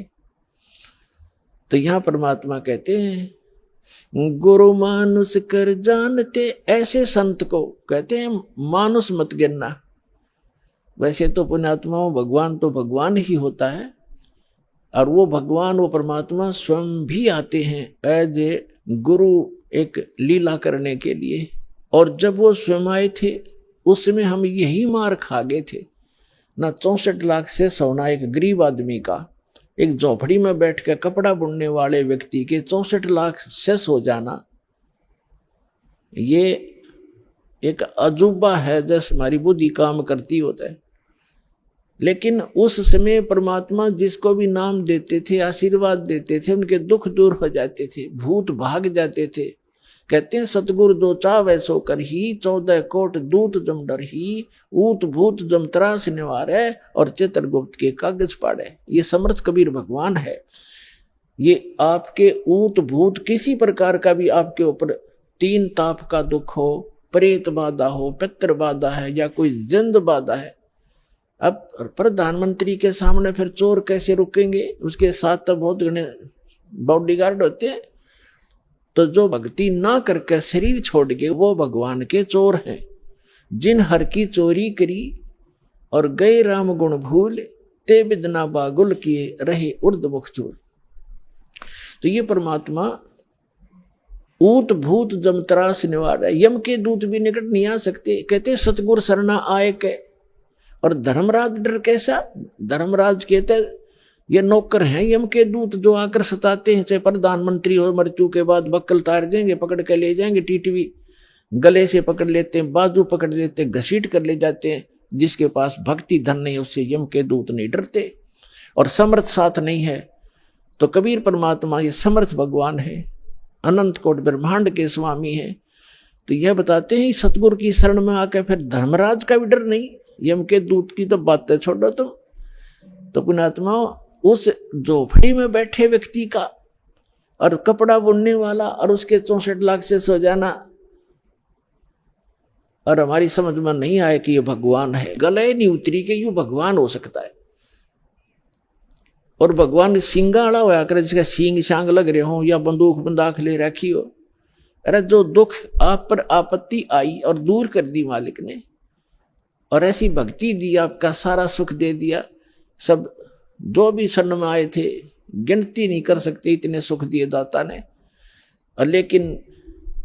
तो यहां परमात्मा कहते हैं गुरु मानुष कर जानते, ऐसे संत को कहते हैं मानुष मत गिनना। वैसे तो पुण्यात्माओं भगवान तो भगवान ही होता है, और वो भगवान वो परमात्मा स्वयं भी आते हैं एज ए गुरु एक लीला करने के लिए। और जब वो स्वयं आए थे उसमें हम यही मार खा गए थे ना। 64 लाख से सोना एक गरीब आदमी का, एक झोपड़ी में बैठ कर कपड़ा बुनने वाले व्यक्ति के 64 लाख सेस हो जाना, ये एक अजूबा है जैसे हमारी बुद्धि काम करती होता है। लेकिन उस समय परमात्मा जिसको भी नाम देते थे, आशीर्वाद देते थे, उनके दुख दूर हो जाते थे, भूत भाग जाते थे। कहते हैं सतगुरु दो चाव सो कर ही, 14 कोट दूत जम डर ही, ऊत भूत जम त्रास निवारे, और चित्रगुप्त के कागज पाड़े। ये समर्थ कबीर भगवान है। ये आपके ऊत भूत किसी प्रकार का भी आपके ऊपर 3 ताप का दुख हो, प्रेत बाधा हो, पितृ बाधा है या कोई जिंद बाधा है, अब प्रधानमंत्री के सामने फिर चोर कैसे रुकेंगे? उसके साथ तो बहुत घने बॉडीगार्ड होते हैं। तो जो भक्ति ना करके शरीर छोड़ के वो भगवान के चोर हैं। जिन हर की चोरी करी और गए राम गुण भूल, ते बिदना बागुल किए रहे उर्द मुख चूर। तो ये परमात्मा ऊत भूत जम त्रास निवार है। यम के दूत भी निकट नहीं आ सकते। कहते सतगुर सरना आए के। और धर्मराज डर कैसा? धर्मराज कहते ये नौकर हैं यम के दूत जो आकर सताते हैं, चाहे प्रधानमंत्री हो, मृत्यु के बाद बक्कल तार देंगे, पकड़ के ले जाएंगे, टीटीवी गले से पकड़ लेते हैं, बाजू पकड़ लेते हैं, घसीट कर ले जाते हैं। जिसके पास भक्ति धन नहीं उससे यम के दूत नहीं डरते। और समर्थ साथ नहीं है तो कबीर परमात्मा ये समर्थ भगवान है, अनंत कोट ब्रह्मांड के स्वामी है। तो यह बताते हैं सतगुरु की शरण में आकर फिर धर्मराज का भी डर नहीं, यम के दूत की तो बातें छोड़ो तुम। तो पुण्यात्मा उस झोपड़ी में बैठे व्यक्ति का और कपड़ा बुनने वाला और उसके 64 लाख से सो जाना, और हमारी समझ में नहीं आए कि ये भगवान है। गले नहीं उतरी कि यूं भगवान हो सकता है। और भगवान सिंगाड़ा होया करे, जिसका सींग सांग लग रहे हो या बंदूक बंदाख ले रखी हो। अरे जो दुख आप पर आपत्ति आई और दूर कर दी मालिक ने, और ऐसी भक्ति दी, आपका सारा सुख दे दिया। सब जो भी शरण में आए थे गिनती नहीं कर सकते इतने सुख दिए दाता ने। और लेकिन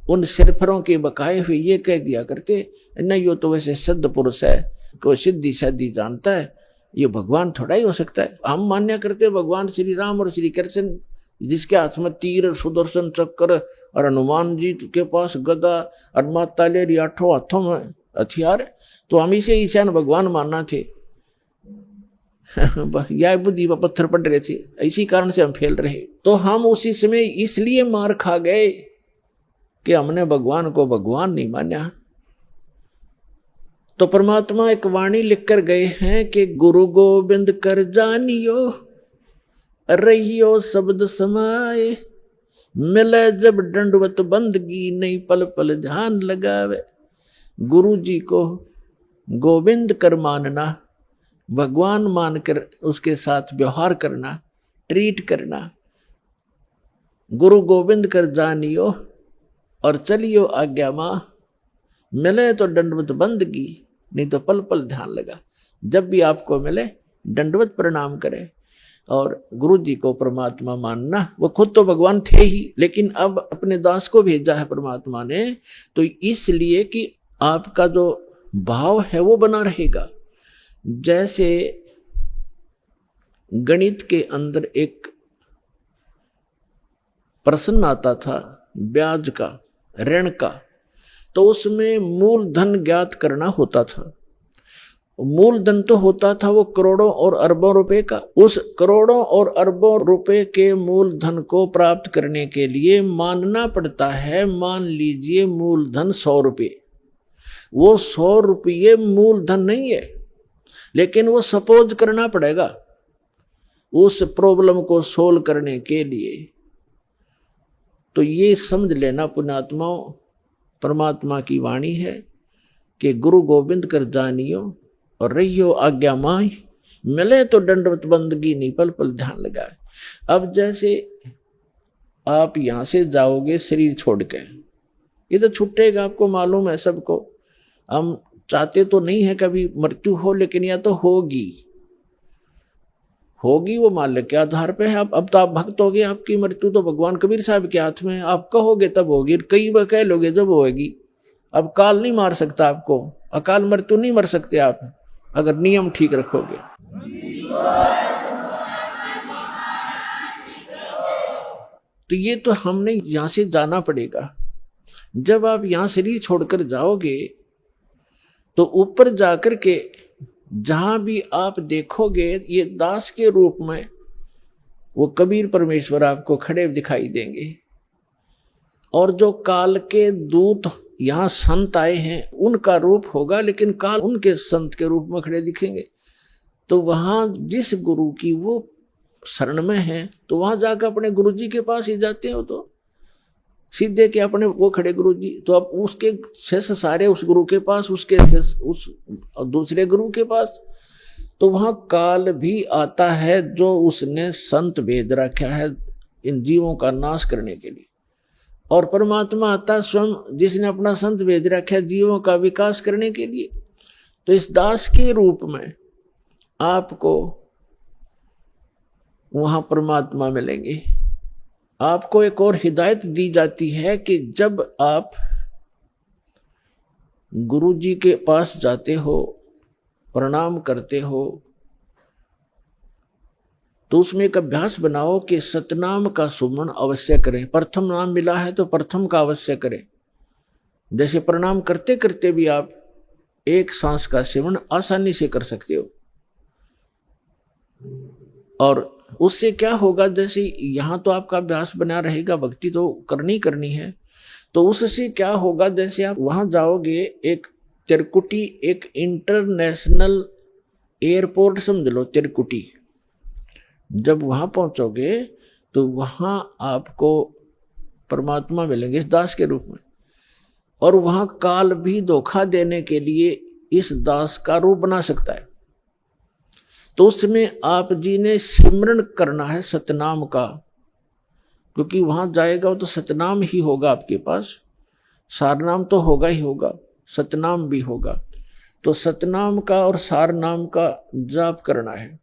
उन सिरफरों के बकाए हुए ये कह दिया करते नहीं, यो तो वैसे सिद्ध पुरुष है, कोई सिद्धि शादी जानता है, ये भगवान थोड़ा ही हो सकता है। हम मान्य करते भगवान श्री राम और श्री कृष्ण, जिसके हाथ में तीर, सुदर्शन चक्र, और हनुमान जी के पास गदा, और माता ले रही 8 हाथों में हथियार, तो हम इसे ईशान भगवान मानना थे। यह बुद्धि पर पत्थर पड़ रहे थे, इसी कारण से हम फेल रहे। तो हम उसी समय इसलिए मार खा गए कि हमने भगवान को भगवान नहीं माना। तो परमात्मा एक वाणी लिख कर गए हैं कि गुरु गोविंद कर जानियो, रहियो शब्द समाए, मिले जब दंडवत बंदगी, नहीं पल पल ध्यान लगावे। गुरु जी को गोविंद कर मानना, भगवान मानकर उसके साथ व्यवहार करना, ट्रीट करना। गुरु गोविंद कर जानियो और चलियो आज्ञा माँ, मिले तो दंडवत बंदगी, नहीं तो पल पल ध्यान लगा। जब भी आपको मिले दंडवत प्रणाम करें। और गुरु जी को परमात्मा मानना, वो खुद तो भगवान थे ही, लेकिन अब अपने दास को भेजा है परमात्मा ने, तो इसलिए कि आपका जो भाव है वो बना रहेगा। जैसे गणित के अंदर एक प्रश्न आता था ब्याज का, ऋण का, तो उसमें मूलधन ज्ञात करना होता था। मूलधन तो होता था वो करोड़ों और अरबों रुपए का। उस करोड़ों और अरबों रुपए के मूलधन को प्राप्त करने के लिए मानना पड़ता है, मान लीजिए मूलधन 100 रुपये, वो 100 रुपये मूलधन नहीं है, लेकिन वो सपोज करना पड़ेगा उस प्रॉब्लम को सोल्व करने के लिए। तो ये समझ लेना पुण्यात्माओं, परमात्मा की वाणी है कि गुरु गोविंद कर जानियो और रहियो आज्ञा माही, मिले तो दंडवत बंदगी नहीं पल पल ध्यान लगाए। अब जैसे आप यहां से जाओगे शरीर छोड़ के, ये तो छूटेगा, आपको मालूम है सबको। हम चाहते तो नहीं है कभी मृत्यु हो, लेकिन यह तो होगी वो माल्य के आधार पे है। अब तो आप भक्त हो गए, आपकी मृत्यु तो भगवान कबीर साहब के हाथ में है। आप कहोगे तब होगी, कई बार कह लोगे जब होगी। अब काल नहीं मार सकता आपको, अकाल मृत्यु नहीं मर सकते आप, अगर नियम ठीक रखोगे। तो ये तो हमने यहां से जाना पड़ेगा। जब आप यहां शरीर छोड़कर जाओगे तो ऊपर जाकर के जहां भी आप देखोगे ये दास के रूप में वो कबीर परमेश्वर आपको खड़े दिखाई देंगे। और जो काल के दूत यहां संत आए हैं उनका रूप होगा, लेकिन काल उनके संत के रूप में खड़े दिखेंगे। तो वहां जिस गुरु की वो शरण में है तो वहां जाकर अपने गुरुजी के पास ही जाते हो, तो सीधे के अपने वो खड़े गुरुजी, तो अब उसके शेष सारे उस गुरु के पास, उसके शेष उस दूसरे गुरु के पास। तो वहां काल भी आता है जो उसने संत भेज रखा है इन जीवों का नाश करने के लिए, और परमात्मा आता स्वयं जिसने अपना संत भेज रखा है जीवों का विकास करने के लिए। तो इस दास के रूप में आपको वहां परमात्मा मिलेंगे। आपको एक और हिदायत दी जाती है कि जब आप गुरु जी के पास जाते हो, प्रणाम करते हो, तो उसमें एक अभ्यास बनाओ कि सतनाम का सुमन अवश्य करें। प्रथम नाम मिला है तो प्रथम का अवश्य करें। जैसे प्रणाम करते करते भी आप एक सांस का सेवन आसानी से कर सकते हो। और उससे क्या होगा, जैसे यहां तो आपका अभ्यास बना रहेगा, भक्ति तो करनी है, तो उससे क्या होगा, जैसे आप वहां जाओगे, एक तिरकुटी, एक इंटरनेशनल एयरपोर्ट समझ लो तिरकुटी, जब वहां पहुंचोगे तो वहां आपको परमात्मा मिलेंगे इस दास के रूप में। और वहां काल भी धोखा देने के लिए इस दास का रूप बना सकता है। तो उसमें आप जी ने सिमरन करना है सतनाम का, क्योंकि वहां जाएगा तो सतनाम ही होगा आपके पास, सारनाम तो होगा ही होगा, सतनाम भी होगा। तो सतनाम का और सारनाम का जाप करना है।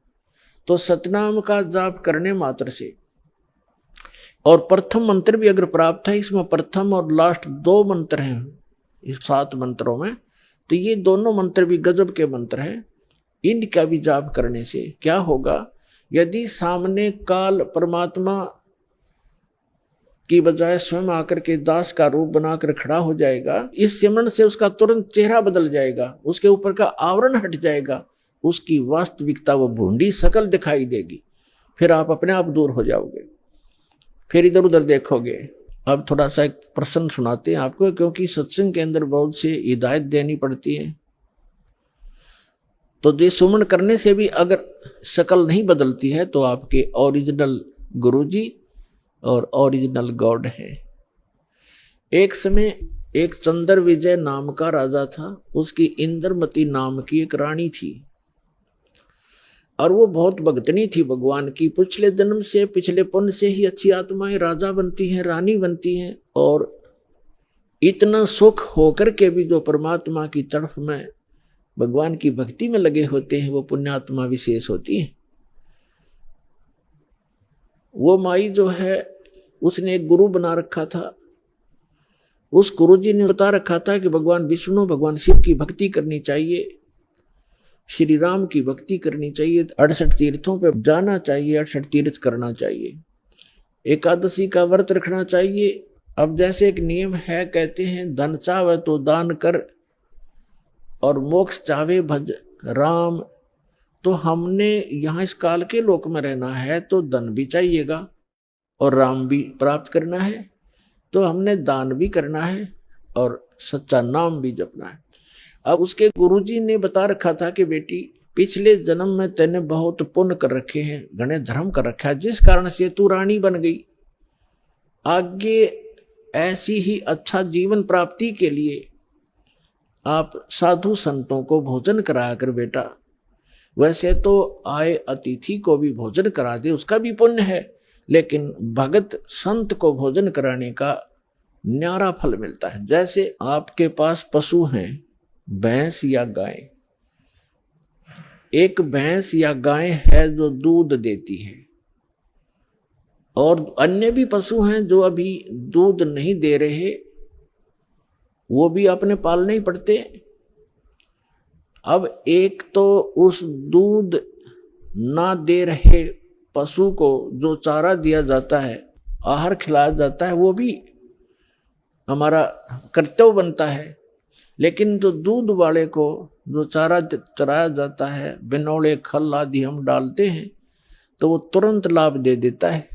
तो सतनाम का जाप करने मात्र से, और प्रथम मंत्र भी अगर प्राप्त है, इसमें प्रथम और लास्ट 2 मंत्र हैं इस 7 मंत्रों में, तो ये दोनों मंत्र भी गजब के मंत्र हैं। इनका भी जाप करने से क्या होगा, यदि सामने काल परमात्मा की बजाय स्वयं आकर के दास का रूप बनाकर खड़ा हो जाएगा, इस सिमरन से उसका तुरंत चेहरा बदल जाएगा, उसके ऊपर का आवरण हट जाएगा, उसकी वास्तविकता वो भूंडी शकल दिखाई देगी। फिर आप अपने आप दूर हो जाओगे, फिर इधर उधर देखोगे। अब थोड़ा सा एक प्रश्न सुनाते हैं आपको, क्योंकि सत्संग के अंदर बहुत से हिदायत देनी पड़ती है। तो ये सुमन करने से भी अगर शकल नहीं बदलती है तो आपके ओरिजिनल गुरुजी और ओरिजिनल गॉड है। एक समय एक चंद्र विजय नाम का राजा था, उसकी इंद्रमती नाम की एक रानी थी, और वो बहुत भक्तनी थी भगवान की। पिछले जन्म से, पिछले पुण्य से ही अच्छी आत्माएं राजा बनती हैं, रानी बनती हैं, और इतना सुख होकर के भी जो परमात्मा की तरफ में भगवान की भक्ति में लगे होते हैं वो पुण्यात्मा विशेष होती है। वो माई जो है उसने एक गुरु बना रखा था। उस गुरु जी ने बता रखा था कि भगवान विष्णु, भगवान शिव की भक्ति करनी चाहिए, श्री राम की भक्ति करनी चाहिए, 68 तीर्थों पे जाना चाहिए, 68 तीर्थ करना चाहिए, एकादशी का व्रत रखना चाहिए। अब जैसे एक नियम है, कहते हैं धन चाहे तो दान कर और मोक्ष चाहे भज राम। तो हमने यहाँ इस काल के लोक में रहना है तो धन भी चाहिएगा और राम भी प्राप्त करना है, तो हमने दान भी करना है और सच्चा नाम भी जपना है। अब उसके गुरुजी ने बता रखा था कि बेटी पिछले जन्म में तैने बहुत पुण्य कर रखे हैं, घने धर्म कर रखा है, जिस कारण से तू रानी बन गई। आगे ऐसी ही अच्छा जीवन प्राप्ति के लिए आप साधु संतों को भोजन कराया कर बेटा। वैसे तो आए अतिथि को भी भोजन करा दे, उसका भी पुण्य है, लेकिन भगत संत को भोजन कराने का न्यारा फल मिलता है। जैसे आपके पास पशु हैं, भैंस या गाय, एक भैंस या गाय है जो दूध देती है, और अन्य भी पशु हैं जो अभी दूध नहीं दे रहे, वो भी अपने पालने ही पड़ते। अब एक तो उस दूध ना दे रहे पशु को जो चारा दिया जाता है, आहार खिलाया जाता है, वो भी हमारा कर्तव्य बनता है। लेकिन जो दूध वाले को जो चारा चराया जाता है, बिनौले खल आदि हम डालते हैं, तो वो तुरंत लाभ दे देता है।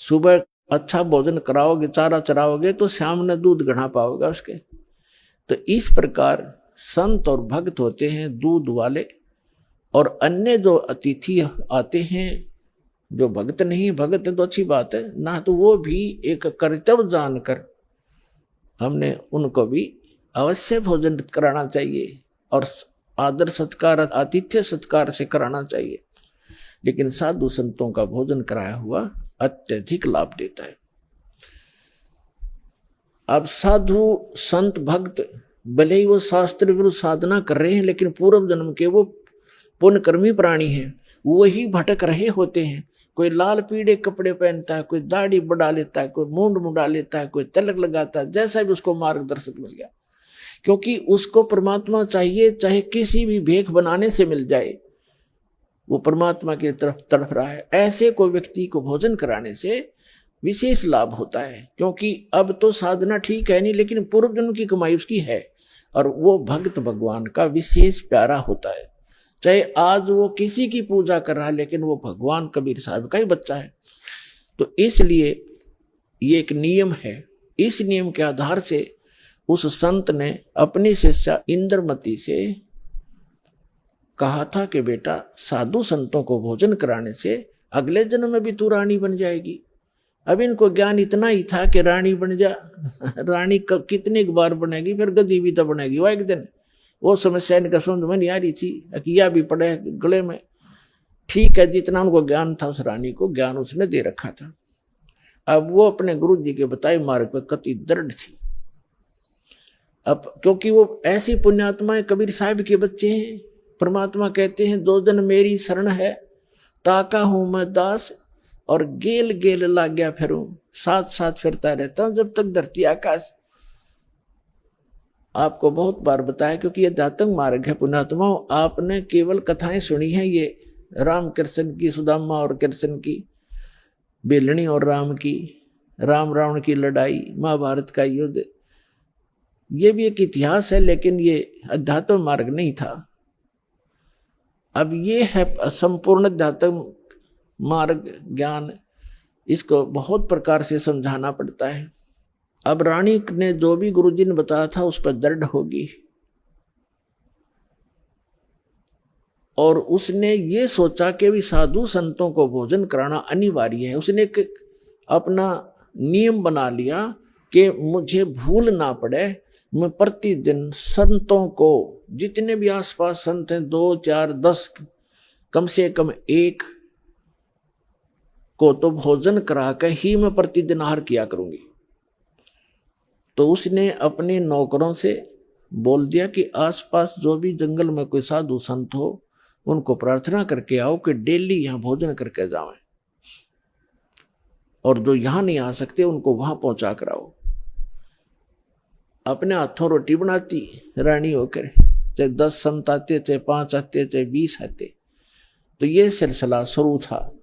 सुबह अच्छा भोजन कराओगे, चारा चराओगे, तो शाम में दूध घना पाओगे उसके। तो इस प्रकार संत और भक्त होते हैं दूध वाले, और अन्य जो अतिथि आते हैं जो भक्त नहीं, भक्त है तो अच्छी बात है ना, तो वो भी एक कर्तव्य जानकर हमने उनको भी अवश्य भोजन कराना चाहिए, और आदर सत्कार आतिथ्य सत्कार से कराना चाहिए। लेकिन साधु संतों का भोजन कराया हुआ अत्यधिक लाभ देता है। अब साधु संत भक्त भले ही वो शास्त्र विरुद्ध साधना कर रहे हैं, लेकिन पूर्व जन्म के वो पुण्यकर्मी प्राणी हैं, वही भटक रहे होते हैं। कोई लाल पीले कपड़े पहनता है, कोई दाढ़ी बढ़ा लेता है, कोई मूंड मुंडा लेता है, कोई तिलक लगाता है, जैसा भी उसको मार्गदर्शक मिल गया, क्योंकि उसको परमात्मा चाहिए, चाहे किसी भी भेख बनाने से मिल जाए, वो परमात्मा की तरफ तड़फ रहा है। ऐसे कोई व्यक्ति को भोजन कराने से विशेष लाभ होता है, क्योंकि अब तो साधना ठीक है नहीं, लेकिन पूर्व जन्म की कमाई उसकी है, और वो भक्त भगवान का विशेष प्यारा होता है। चाहे आज वो किसी की पूजा कर रहा है, लेकिन वो भगवान कबीर साहब का ही बच्चा है। तो इसलिए ये एक नियम है। इस नियम के आधार से उस संत ने अपनी शिष्या इंद्रमती से कहा था कि बेटा साधु संतों को भोजन कराने से अगले जन्म में भी तू रानी बन जाएगी। अब इनको ज्ञान इतना ही था कि रानी बन जा, रानी कितनी बार बनेगी, फिर गद्दी भी तो बनेगी वो एक दिन। वो समस्या इनका समझ में नहीं आ रही थी, अकिया भी पड़े गले में। ठीक है, जितना उनको ज्ञान था उस रानी को ज्ञान उसने दे रखा था। अब वो अपने गुरु जी के बताए मार्ग पर कति दृढ़ थी। अब क्योंकि वो ऐसी पुण्यात्माएं कबीर साहब के बच्चे हैं, परमात्मा कहते हैं दो जन मेरी शरण है, ताका हूं मैं दास, और गेल गेल लाग गया फिरूं, साथ साथ फिरता रहता हूं जब तक धरती आकाश। आपको बहुत बार बताया, क्योंकि ये दातंग मार्ग है पुण्यात्माओं। आपने केवल कथाएं सुनी हैं, ये राम कृष्ण की, सुदामा और कृष्ण की, बेलनी और राम की, राम रावण की लड़ाई, महाभारत का युद्ध, ये भी एक इतिहास है, लेकिन ये अध्यात्म मार्ग नहीं था। अब ये है संपूर्ण अध्यात्म मार्ग ज्ञान, इसको बहुत प्रकार से समझाना पड़ता है। अब रानी ने जो भी गुरुजी ने बताया था उस पर दृढ़ होगी, और उसने ये सोचा कि भी साधु संतों को भोजन कराना अनिवार्य है। उसने एक अपना नियम बना लिया कि मुझे भूल ना पड़े, मैं प्रतिदिन संतों को, जितने भी आसपास संत हैं, 2, 4, 10, कम से कम एक को तो भोजन करा कर ही मैं प्रतिदिन आहार किया करूंगी। तो उसने अपने नौकरों से बोल दिया कि आसपास जो भी जंगल में कोई साधु संत हो, उनको प्रार्थना करके आओ कि डेली यहाँ भोजन करके जाएं, और जो यहाँ नहीं आ सकते उनको वहां पहुंचा कर आओ। अपने हाथों रोटी बनाती रानी होकर, चाहे 10 संत आते, चाहे 5 आते, चाहे 20 आते। तो ये सिलसिला शुरू था।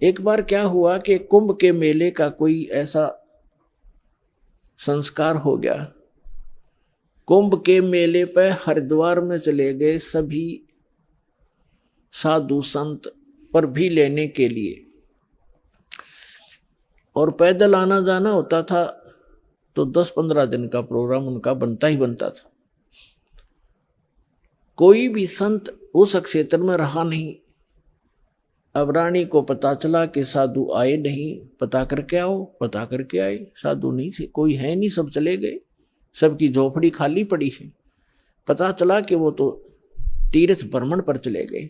एक बार क्या हुआ कि कुंभ के मेले का कोई ऐसा संस्कार हो गया। कुंभ के मेले पर हरिद्वार में चले गए सभी साधु संत पर भी लेने के लिए, और पैदल आना जाना होता था, तो 10-15 दिन का प्रोग्राम उनका बनता ही बनता था। कोई भी संत उस क्षेत्र में रहा नहीं। अब रानी को पता चला कि साधु आए नहीं, पता करके आओ। पता करके आए, साधु नहीं थे, कोई है नहीं, सब चले गए, सबकी झोपड़ी खाली पड़ी है। पता चला कि वो तो तीर्थ भ्रमण पर चले गए।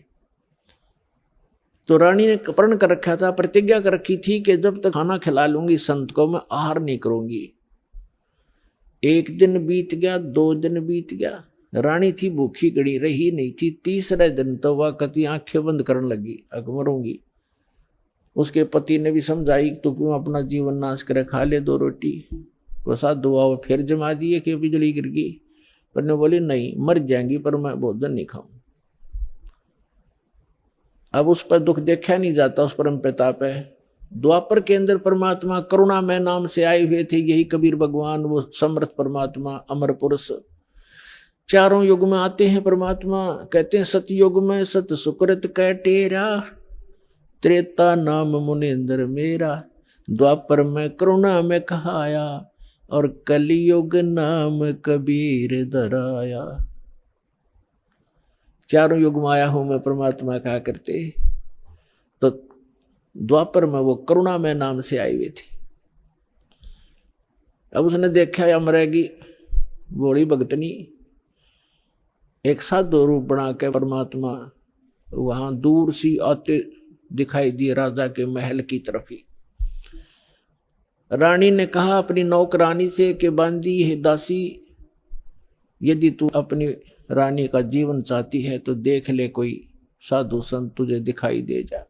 तो रानी ने प्रण कर रखा था, प्रतिज्ञा कर रखी थी कि जब तक खाना खिला लूंगी संत को, मैं आहार नहीं करूंगी। 1 दिन बीत गया, 2 दिन बीत गया, रानी थी भूखी गड़ी, रही नहीं थी। 3रे दिन तो वह कति आंखें बंद करने लगी, अब मरूंगी। उसके पति ने भी समझाई, तो क्यों अपना जीवन नाश करे, खा ले 2 रोटी। वो साधु आओ फिर जमा दिए कि बिजली गिर गई, पर ने बोली नहीं, मर जाएंगी पर मैं भोजन नहीं खाऊं। अब उस पर दुख देखा नहीं जाता, उस परम पिता पे। द्वापर के अंदर परमात्मा करुणा में नाम से आए हुए थे, यही कबीर भगवान, वो समर्थ परमात्मा, अमर पुरुष। चारों युग में आते हैं परमात्मा। कहते हैं सतयुग में सत सुकृत कै टेरा, त्रेता नाम मुनिंदर मेरा, द्वापर में करुणा में कहाया, और कलियुग नाम कबीर धराया। चारों युग में आया हूं मैं, परमात्मा कहा करते। तो द्वापर में वो करुणा में नाम से आए हुए थे। अब उसने देखा या मरेगी बोली भगतनी, एक साधु रूप बना के परमात्मा वहां दूर सी आते दिखाई दिए, राजा के महल की तरफ ही। रानी ने कहा अपनी नौकरानी से कि बांदी है दासी, यदि तू अपनी रानी का जीवन चाहती है तो देख ले, कोई साधु संत तुझे दिखाई दे जा,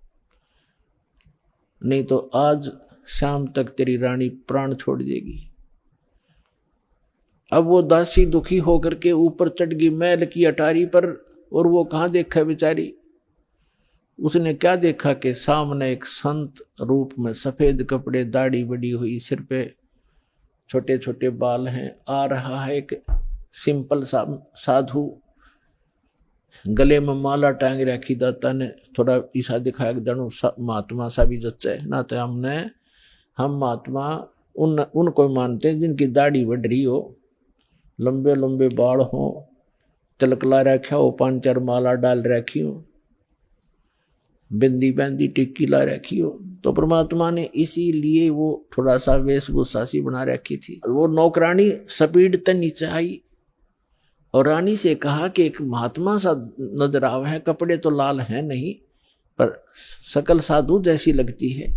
नहीं तो आज शाम तक तेरी रानी प्राण छोड़ देगी। अब वो दासी दुखी होकर के ऊपर चढ़ गई महल की अटारी पर, और वो कहाँ देखा बेचारी, उसने क्या देखा कि सामने एक संत रूप में, सफेद कपड़े, दाढ़ी बड़ी हुई, सिर पे छोटे छोटे बाल हैं, आ रहा है एक सिंपल सा साधु, गले में माला टांग रखी। दाता ने थोड़ा ईसा दिखाया, जानू महात्मा सा भी जच्चे ना, तो हम महात्मा उनको मानते हैं जिनकी दाढ़ी बढ़ रही हो, लंबे लंबे बाल हो, तिलक ला रखा हो, 5-4 माला डाल रखी हो, बिंदी बैंदी टिक्की ला रखी हो। तो परमात्मा ने इसीलिए वो थोड़ा सा वेशभूषा सी बना रखी थी। वो नौकरानी स्पीड तक नीचे आई और रानी से कहा कि एक महात्मा सा नजर आवा है, कपड़े तो लाल हैं नहीं पर शकल साधु जैसी लगती है।